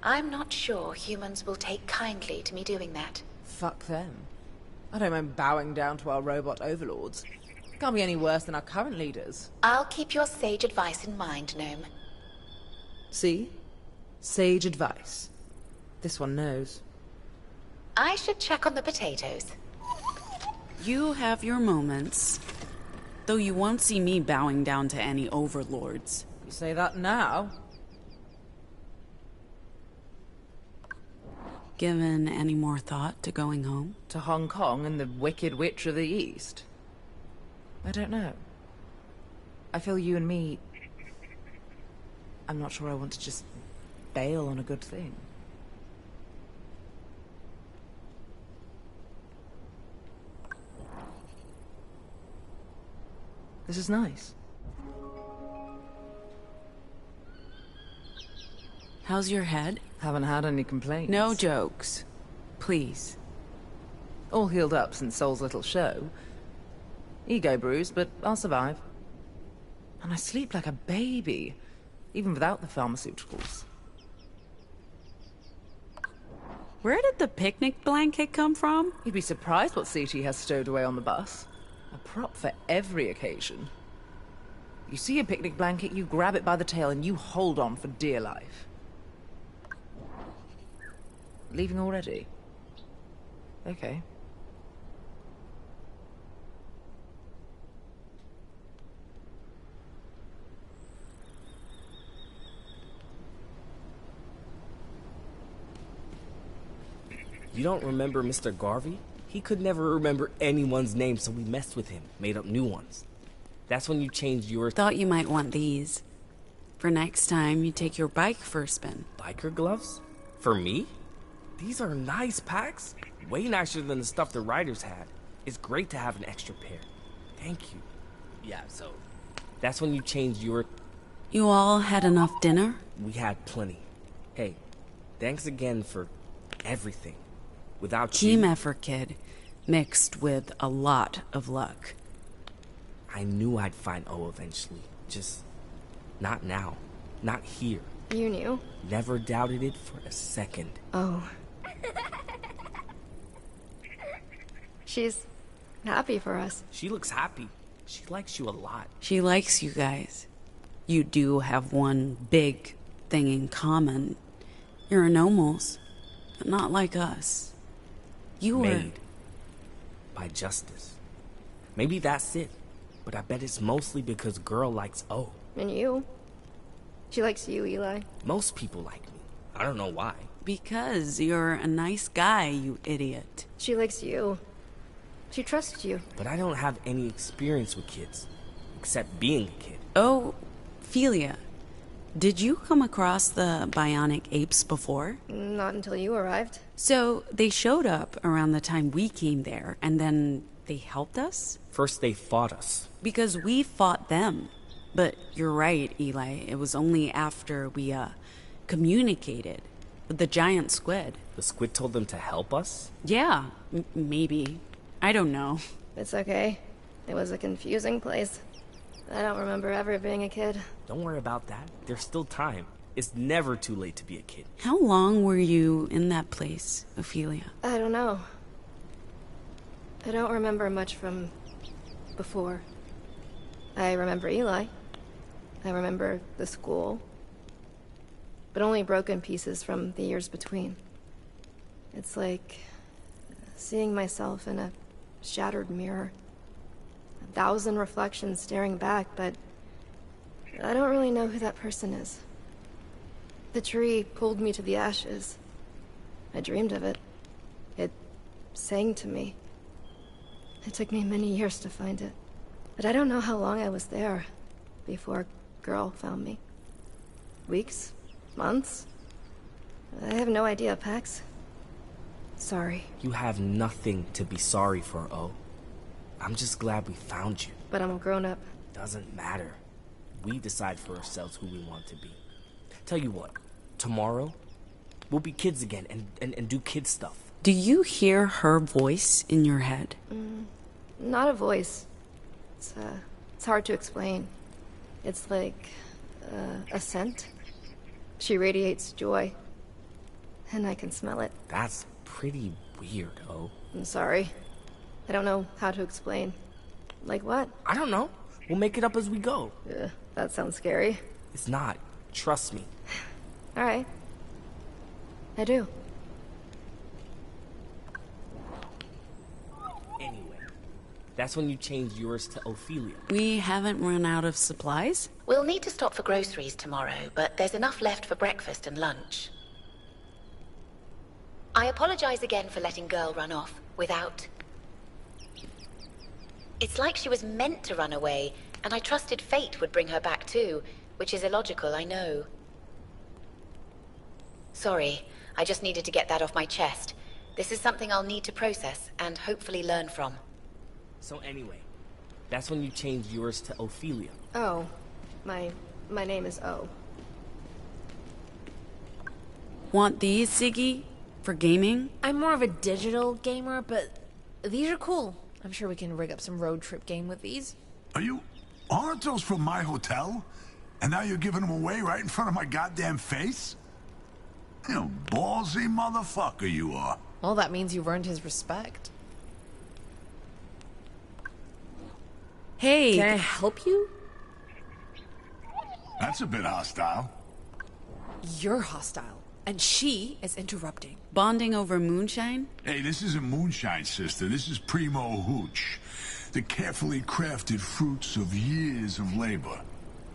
B: I'm not sure humans will take kindly to me doing that.
C: Fuck them. I don't mind bowing down to our robot overlords. Can't be any worse than our current leaders.
B: I'll keep your sage advice in mind, Gnome.
C: See? Sage advice. This one knows.
B: I should check on the potatoes.
A: You have your moments. Though you won't see me bowing down to any overlords.
C: You say that now?
A: given any more thought to going home?
C: To Hong Kong and the Wicked Witch of the East? I don't know. I feel you and me... I'm not sure I want to just bail on a good thing. This is nice.
A: How's your head?
C: Haven't had any complaints.
A: No jokes. Please.
C: All healed up since Soul's little show. Ego bruised, but I'll survive. And I sleep like a baby, even without the pharmaceuticals.
A: Where did the picnic blanket come from?
C: You'd be surprised what CT has stowed away on the bus. A prop for every occasion. You see a picnic blanket, you grab it by the tail and you hold on for dear life. Leaving already? Okay.
G: You don't remember Mr. Garvey? He could never remember anyone's name, so we messed with him, made up new ones. That's when you changed your...
A: Thought you might want these. For next time, you take your bike for a spin.
G: Biker gloves? For me? These are nice packs. Way nicer than the stuff the riders had. It's great to have an extra pair. Thank you. Yeah, so... That's when you changed your...
A: You all had enough dinner?
G: We had plenty. Hey, thanks again for everything. Without
A: Team
G: you...
A: effort, kid. Mixed with a lot of luck.
G: I knew I'd find O eventually. Just... not now. Not here.
L: You knew?
G: Never doubted it for a second.
L: Oh. She's happy for us.
G: She looks happy. She likes you a lot.
A: She likes you guys. You do have one big thing in common. You're anomals, but not like us. You were...
G: Made by justice. Maybe that's it, but I bet it's mostly because girl likes O.
L: And you? She likes you, Eli.
G: Most people like me. I don't know why.
A: Because you're a nice guy, you idiot.
L: She likes you. She trusts you.
G: But I don't have any experience with kids, except being a kid.
A: Oh, Ophelia, did you come across the bionic apes before?
L: Not until you arrived.
A: So they showed up around the time we came there, and then they helped us?
G: First they fought us.
A: Because we fought them. But you're right, Eli. It was only after we, communicated with the giant squid.
G: The squid told them to help us?
A: Yeah, maybe. I don't know.
L: It's okay. It was a confusing place. I don't remember ever being a kid.
G: Don't worry about that. There's still time. It's never too late to be a kid.
A: How long were you in that place, Ophelia?
L: I don't know. I don't remember much from before. I remember Eli. I remember the school. But only broken pieces from the years between. It's like seeing myself in a shattered mirror. 1,000 reflections staring back, but I don't really know who that person is. The tree pulled me to the ashes. I dreamed of it. It sang to me. It took me many years to find it. But I don't know how long I was there before Girl found me. Weeks? Months? I have no idea, Pax. Sorry.
G: You have nothing to be sorry for, O. I'm just glad we found you.
L: But I'm a grown-up.
G: Doesn't matter. We decide for ourselves who we want to be. Tell you what, tomorrow, we'll be kids again and do kid stuff.
A: Do you hear her voice in your head?
L: Not a voice. It's hard to explain. It's like a scent. She radiates joy, and I can smell it.
G: That's pretty weird, O.
L: I'm sorry. I don't know how to explain. Like what?
G: I don't know. We'll make it up as we go.
L: That sounds scary.
G: It's not. Trust me.
L: All right. I do.
G: Anyway, that's when you changed yours to Ophelia.
A: We haven't run out of supplies?
B: We'll need to stop for groceries tomorrow, but there's enough left for breakfast and lunch. I apologize again for letting Girl run off without... It's like she was meant to run away, and I trusted fate would bring her back too, which is illogical, I know. Sorry, I just needed to get that off my chest. This is something I'll need to process and hopefully learn from.
G: So anyway, that's when you changed yours to Ophelia.
L: Oh, my name is O.
A: Want these, Ziggy? For gaming?
O: I'm more of a digital gamer, but these are cool. I'm sure we can rig up some road trip game with these.
F: Aren't those from my hotel? And now you're giving them away right in front of my goddamn face? You know, ballsy motherfucker you are.
O: Well, that means you've earned his respect.
A: Hey!
O: Can I help you?
F: That's a bit hostile.
O: You're hostile, and she is interrupting.
A: Bonding over moonshine?
F: Hey, this isn't moonshine, sister. This is primo hooch. The carefully crafted fruits of years of labor.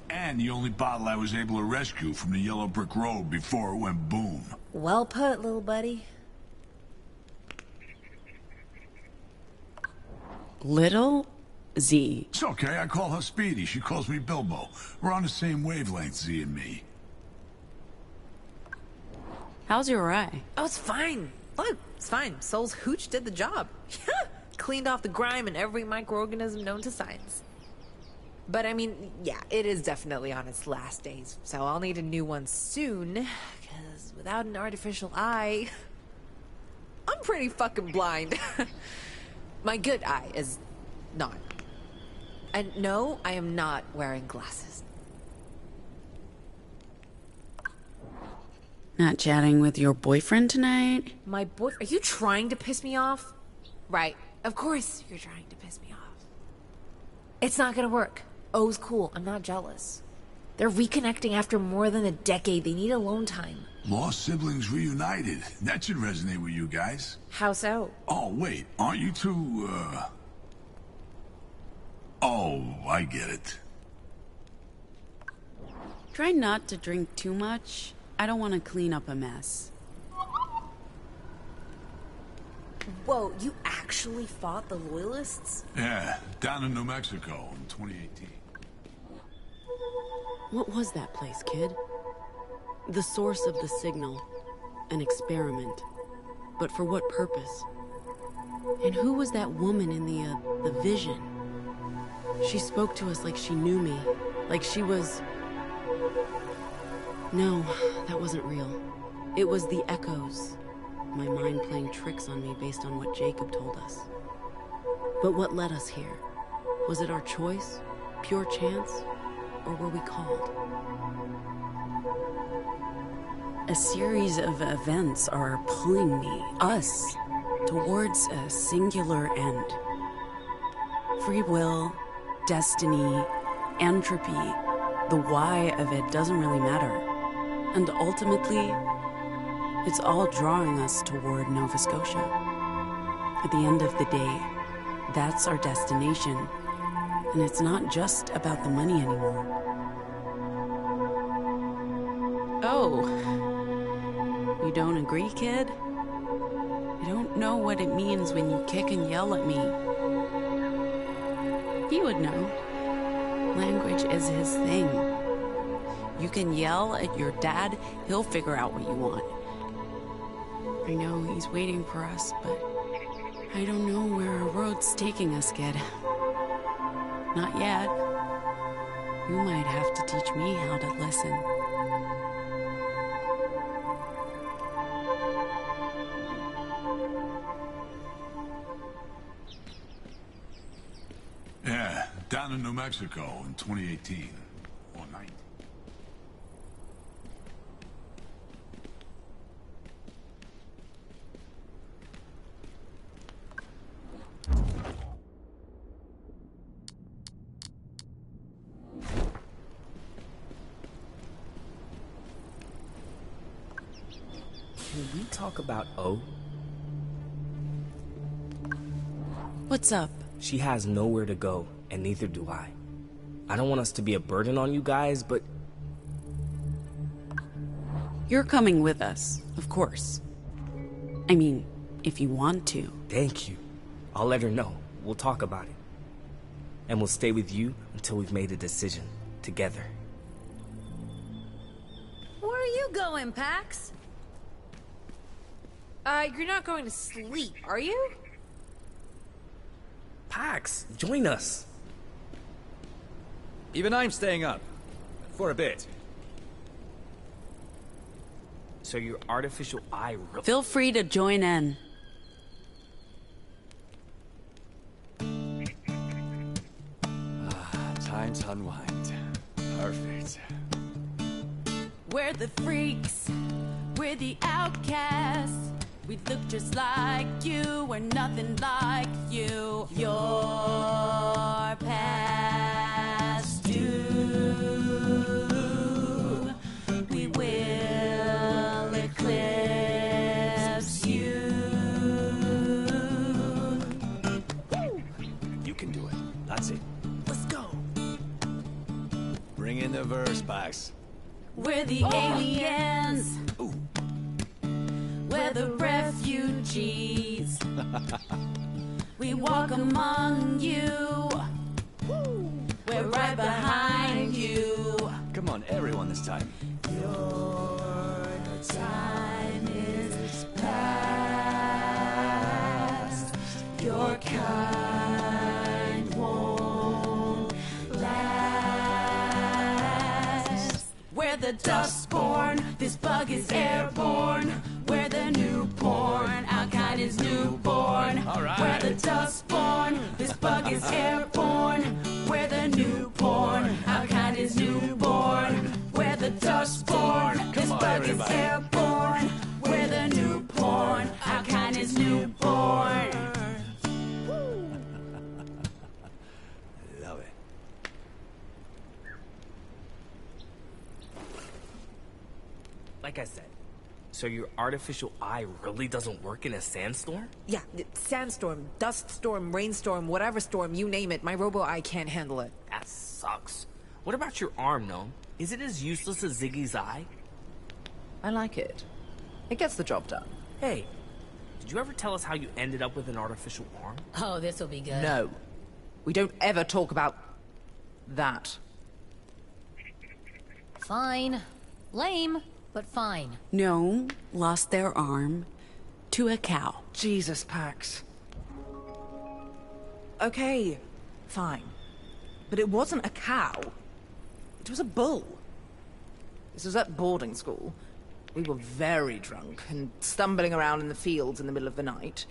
F: And the only bottle I was able to rescue from the yellow brick road before it went boom.
O: Well put, little buddy.
A: Little Z.
F: It's okay, I call her Speedy. She calls me Bilbo. We're on the same wavelength, Z and me.
A: How's your eye?
O: Oh, it's fine. Look, it's fine. Soul's hooch did the job. Cleaned off the grime and every microorganism known to science. But I mean, yeah, it is definitely on its last days, so I'll need a new one soon, because without an artificial eye, I'm pretty fucking blind. My good eye is not. And no, I am not wearing glasses.
A: Not chatting with your boyfriend tonight?
O: My boy... Are you trying to piss me off? Right. Of course you're trying to piss me off. It's not gonna work. O's cool. I'm not jealous. They're reconnecting after more than a decade. They need alone time.
F: Lost siblings reunited. That should resonate with you guys.
O: How so?
F: Oh, wait. Aren't you two, Oh, I get it.
A: Try not to drink too much. I don't want to clean up a mess.
O: Whoa, you actually fought the Loyalists?
F: Yeah, down in New Mexico in 2018.
A: What was that place, kid? The source of the signal. An experiment. But for what purpose? And who was that woman in the vision? She spoke to us like she knew me. Like she was... No, that wasn't real. It was the echoes. My mind playing tricks on me based on what Jacob told us. But what led us here? Was it our choice? Pure chance? Or were we called? A series of events are pulling me, us, towards a singular end. Free will, destiny, entropy, the why of it doesn't really matter. And ultimately, it's all drawing us toward Nova Scotia. At the end of the day, that's our destination. And it's not just about the money anymore. Oh, you don't agree, kid? You don't know what it means when you kick and yell at me. He would know. Language is his thing. You can yell at your dad, he'll figure out what you want. I know he's waiting for us, but I don't know where our road's taking us, kid. Not yet. You might have to teach me how to listen.
F: Yeah, down in New Mexico in 2018. Or 19.
G: Can we talk about O?
A: What's up?
G: She has nowhere to go, and neither do I. I don't want us to be a burden on you guys, but...
A: You're coming with us, of course. I mean, if you want to.
G: Thank you. I'll let her know. We'll talk about it. And we'll stay with you until we've made a decision. Together.
E: Where are you going, Pax?
O: You're not going to sleep, are you?
G: Pax, join us.
D: Even I'm staying up. For a bit.
G: So your artificial eye...
A: Feel free to join in.
D: Time to unwind. Perfect.
A: We're the freaks. We're the outcasts. We look just like you. We're nothing like you. Your past due. We will eclipse you.
D: You can do it. That's it.
G: Let's go.
D: Bring in the verse, Pax.
A: We're the aliens.
D: Ooh.
A: We're the refugees. We walk among you. We're right behind you.
D: Come on, everyone this time.
A: Your time is past. Your kind won't last. We're the Dustborn. This bug is airborne. We're the newborn. Our kind is newborn.
D: All right.
A: We're the Dustborn. This bug is airborne. We're the newborn. Our kind is newborn. We're the Dustborn. This
D: on,
A: bug is
D: everybody.
A: airborne. We're the newborn. Our kind is newborn.
D: Love it.
G: Like I said, so your artificial eye really doesn't work in a sandstorm?
O: Yeah, sandstorm, dust storm, rainstorm, whatever storm, you name it. My robo-eye can't handle it.
G: That sucks. What about your arm, Gnome? Is it as useless as Ziggy's eye?
C: I like it. It gets the job done.
G: Hey, did you ever tell us how you ended up with an artificial arm?
E: Oh, this will be good.
C: No. We don't ever talk about that.
E: Fine. Lame, but fine.
A: Gnome lost their arm to a cow.
C: Jesus, Pax. Okay, fine. But it wasn't a cow. It was a bull. This was at boarding school. We were very drunk and stumbling around in the fields in the middle of the night.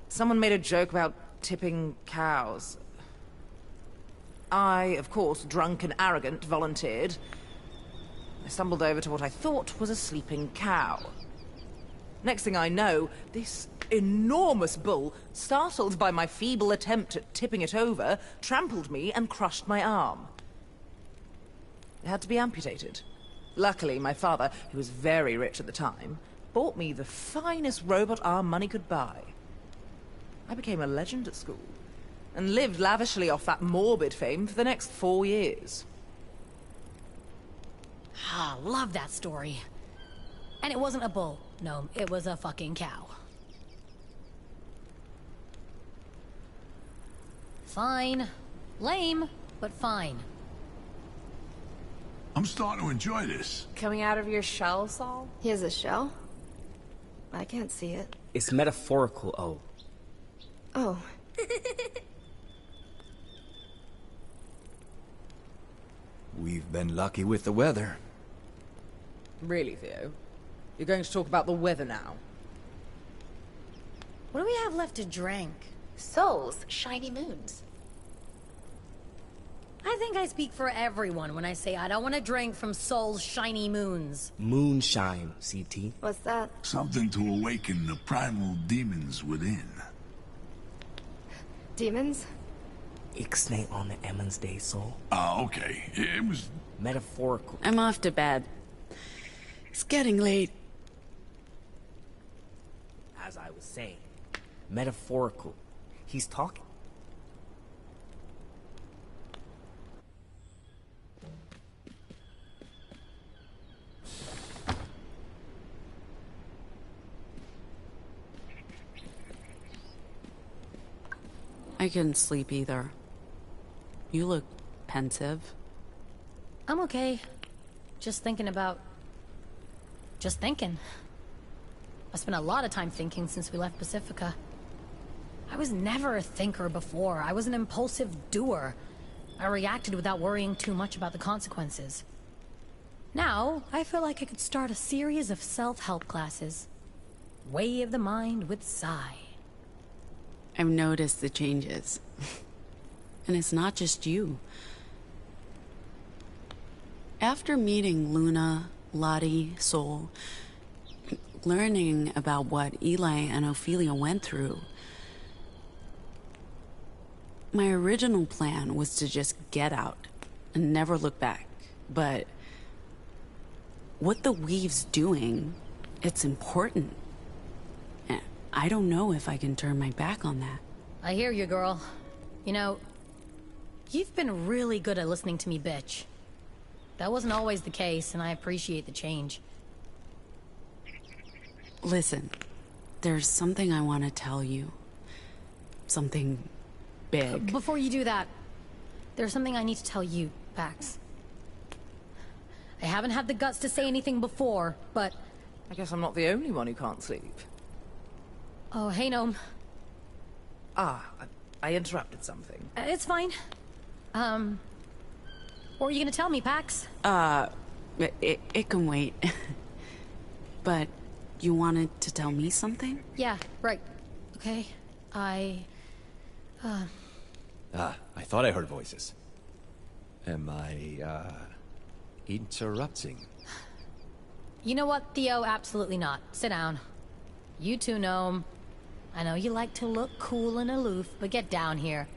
C: Someone made a joke about tipping cows. I, of course, drunk and arrogant, volunteered. I stumbled over to what I thought was a sleeping cow. Next thing I know, this enormous bull, startled by my feeble attempt at tipping it over, trampled me and crushed my arm. It had to be amputated. Luckily, my father, who was very rich at the time, bought me the finest robot arm money could buy. I became a legend at school, and lived lavishly off that morbid fame for the next 4 years.
E: Ah, love that story. And it wasn't a bull. No, it was a fucking cow. Fine. Lame, but fine.
F: I'm starting to enjoy this.
O: Coming out of your shell, Saul?
L: He has a shell? I can't see it.
G: It's metaphorical, oh.
L: Oh.
D: We've been lucky with the weather.
C: Really, Theo? You're going to talk about the weather now?
E: What do we have left to drink?
B: Soul's shiny moons.
E: I think I speak for everyone when I say I don't want to drink from Soul's shiny moons.
G: Moonshine, CT.
L: What's that?
F: Something to awaken the primal demons within.
L: Demons?
G: Ixnay on the Emmons Day, Soul.
F: Oh, okay. It was...
G: Metaphorical.
A: I'm off to bed. It's getting late.
G: As I was saying, metaphorical. He's talking.
A: I couldn't sleep either. You look pensive.
E: I'm okay. Just thinking. I spent a lot of time thinking since we left Pacifica. I was never a thinker before. I was an impulsive doer. I reacted without worrying too much about the consequences. Now, I feel like I could start a series of self-help classes. Way of the mind with Psy.
A: I've noticed the changes. And it's not just you. After meeting Luna, Lottie, Sol, learning about what Eli and Ophelia went through, my original plan was to just get out and never look back. But what the Weave's doing, it's important. And I don't know if I can turn my back on that.
E: I hear you, girl. You know, you've been really good at listening to me, bitch. That wasn't always the case, and I appreciate the change.
A: Listen, there's something I want to tell you. Something big.
E: Before you do that, there's something I need to tell you, Pax. I haven't had the guts to say anything before, but...
C: I guess I'm not the only one who can't sleep.
E: Oh, hey, Gnome.
C: I interrupted something.
E: It's fine. What were you gonna tell me, Pax?
A: It can wait. But you wanted to tell me something?
E: Yeah, right. Okay.
D: I thought I heard voices. Am I, interrupting?
E: You know what, Theo? Absolutely not. Sit down. You too, Gnome. I know you like to look cool and aloof, but get down here.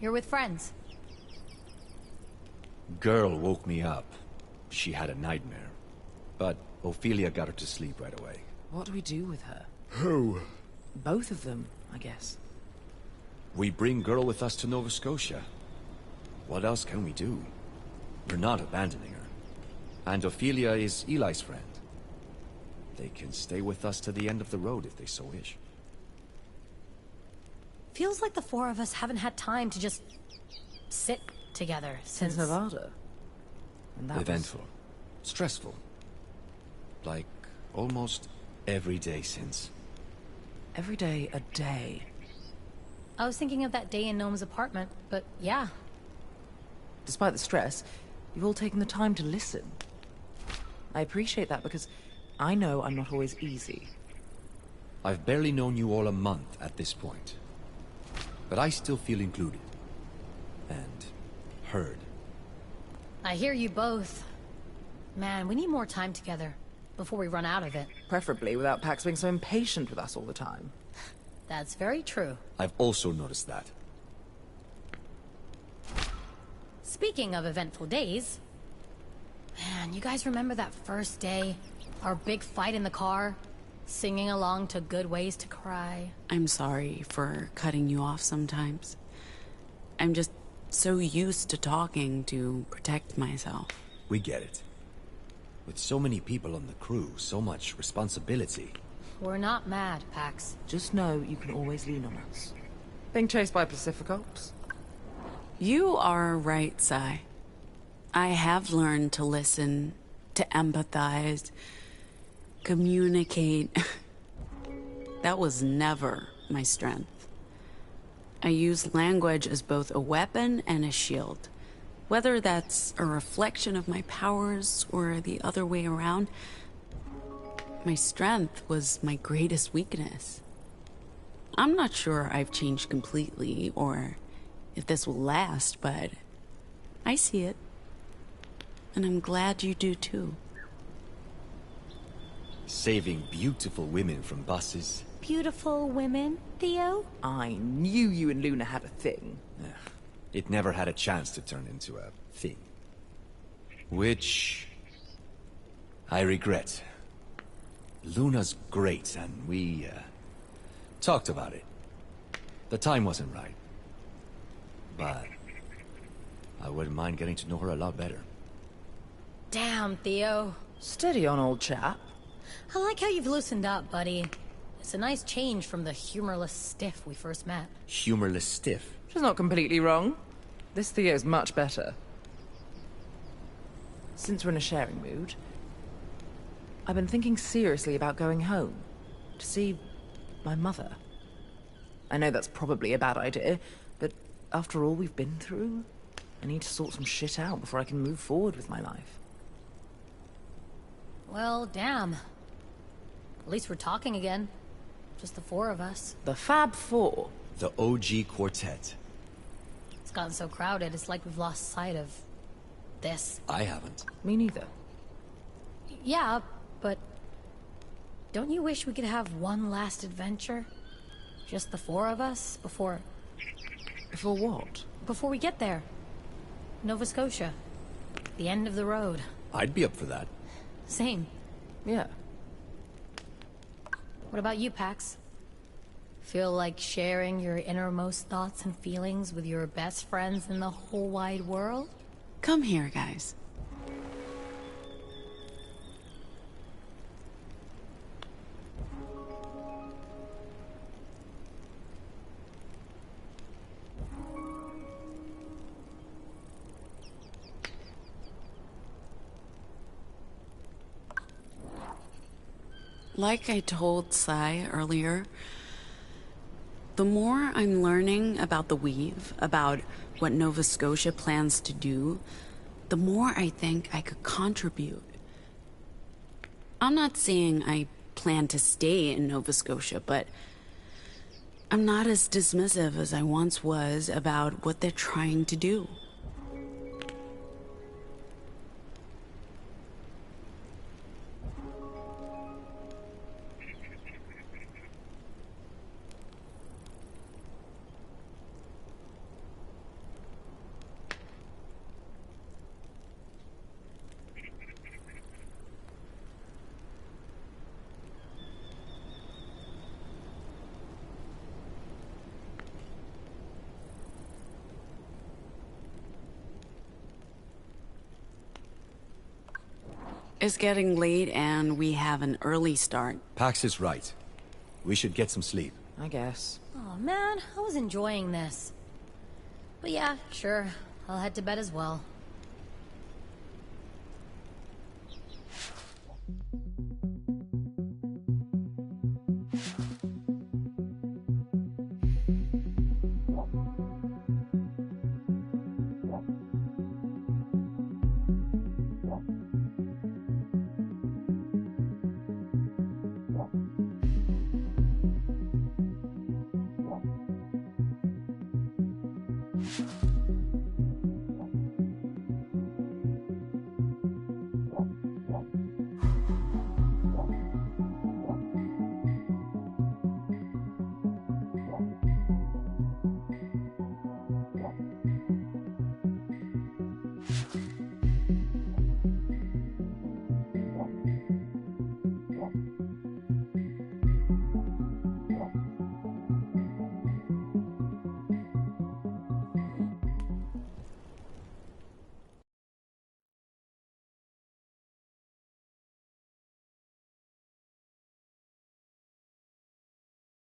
E: You're with friends.
D: Girl woke me up. She had a nightmare. But Ophelia got her to sleep right away.
C: What do we do with her?
D: Who?
C: Both of them, I guess.
D: We bring Girl with us to Nova Scotia. What else can we do? We're not abandoning her. And Ophelia is Eli's friend. They can stay with us to the end of the road if they so wish.
E: Feels like the four of us haven't had time to just sit together since
C: Nevada. And that
D: eventful. Stressful. Like almost every day since.
C: Every day a day.
E: I was thinking of that day in Gnome's apartment, but yeah.
C: Despite the stress, you've all taken the time to listen. I appreciate that because I know I'm not always easy.
D: I've barely known you all a month at this point. But I still feel included. And heard.
E: I hear you both. Man, we need more time together before we run out of it.
C: Preferably without Pax being so impatient with us all the time.
E: That's very true.
D: I've also noticed that.
E: Speaking of eventful days... Man, you guys remember that first day? Our big fight in the car? Singing along to Good Ways to Cry?
A: I'm sorry for cutting you off sometimes. I'm just so used to talking to protect myself.
D: We get it. With so many people on the crew, so much responsibility.
E: We're not mad, Pax.
C: Just know you can always lean on us. Being chased by Pacificops?
A: You are right, Sai. I have learned to listen, to empathize, communicate. That was never my strength. I use language as both a weapon and a shield. Whether that's a reflection of my powers or the other way around, my strength was my greatest weakness. I'm not sure I've changed completely or if this will last, but I see it. And I'm glad you do too.
D: Saving beautiful women from buses.
E: Beautiful women, Theo?
C: I knew you and Luna had a thing.
D: It never had a chance to turn into a thing. Which... I regret. Luna's great, and we, talked about it. The time wasn't right. But... I wouldn't mind getting to know her a lot better.
E: Damn, Theo.
C: Steady on, old chap.
E: I like how you've loosened up, buddy. It's a nice change from the humorless stiff we first met.
D: Humorless stiff.
C: She's not completely wrong. This Theo's much better. Since we're in a sharing mood, I've been thinking seriously about going home to see my mother. I know that's probably a bad idea, but after all we've been through, I need to sort some shit out before I can move forward with my life.
E: Well, damn. At least we're talking again. Just the four of us.
C: The Fab Four.
D: The OG quartet.
E: It's gotten so crowded, it's like we've lost sight of this.
D: I haven't.
C: Me neither.
E: Yeah, but don't you wish we could have one last adventure? Just the four of us before...
C: Before what?
E: Before we get there. Nova Scotia. The end of the road.
D: I'd be up for that.
E: Same.
C: Yeah.
E: What about you, Pax? Feel like sharing your innermost thoughts and feelings with your best friends in the whole wide world?
A: Come here, guys. Like I told Sai earlier, the more I'm learning about the Weave, about what Nova Scotia plans to do, the more I think I could contribute. I'm not saying I plan to stay in Nova Scotia, but I'm not as dismissive as I once was about what they're trying to do. It's getting late and we have an early start.
D: Pax is right. We should get some sleep.
C: I guess.
E: Oh man, I was enjoying this. But yeah, sure. I'll head to bed as well.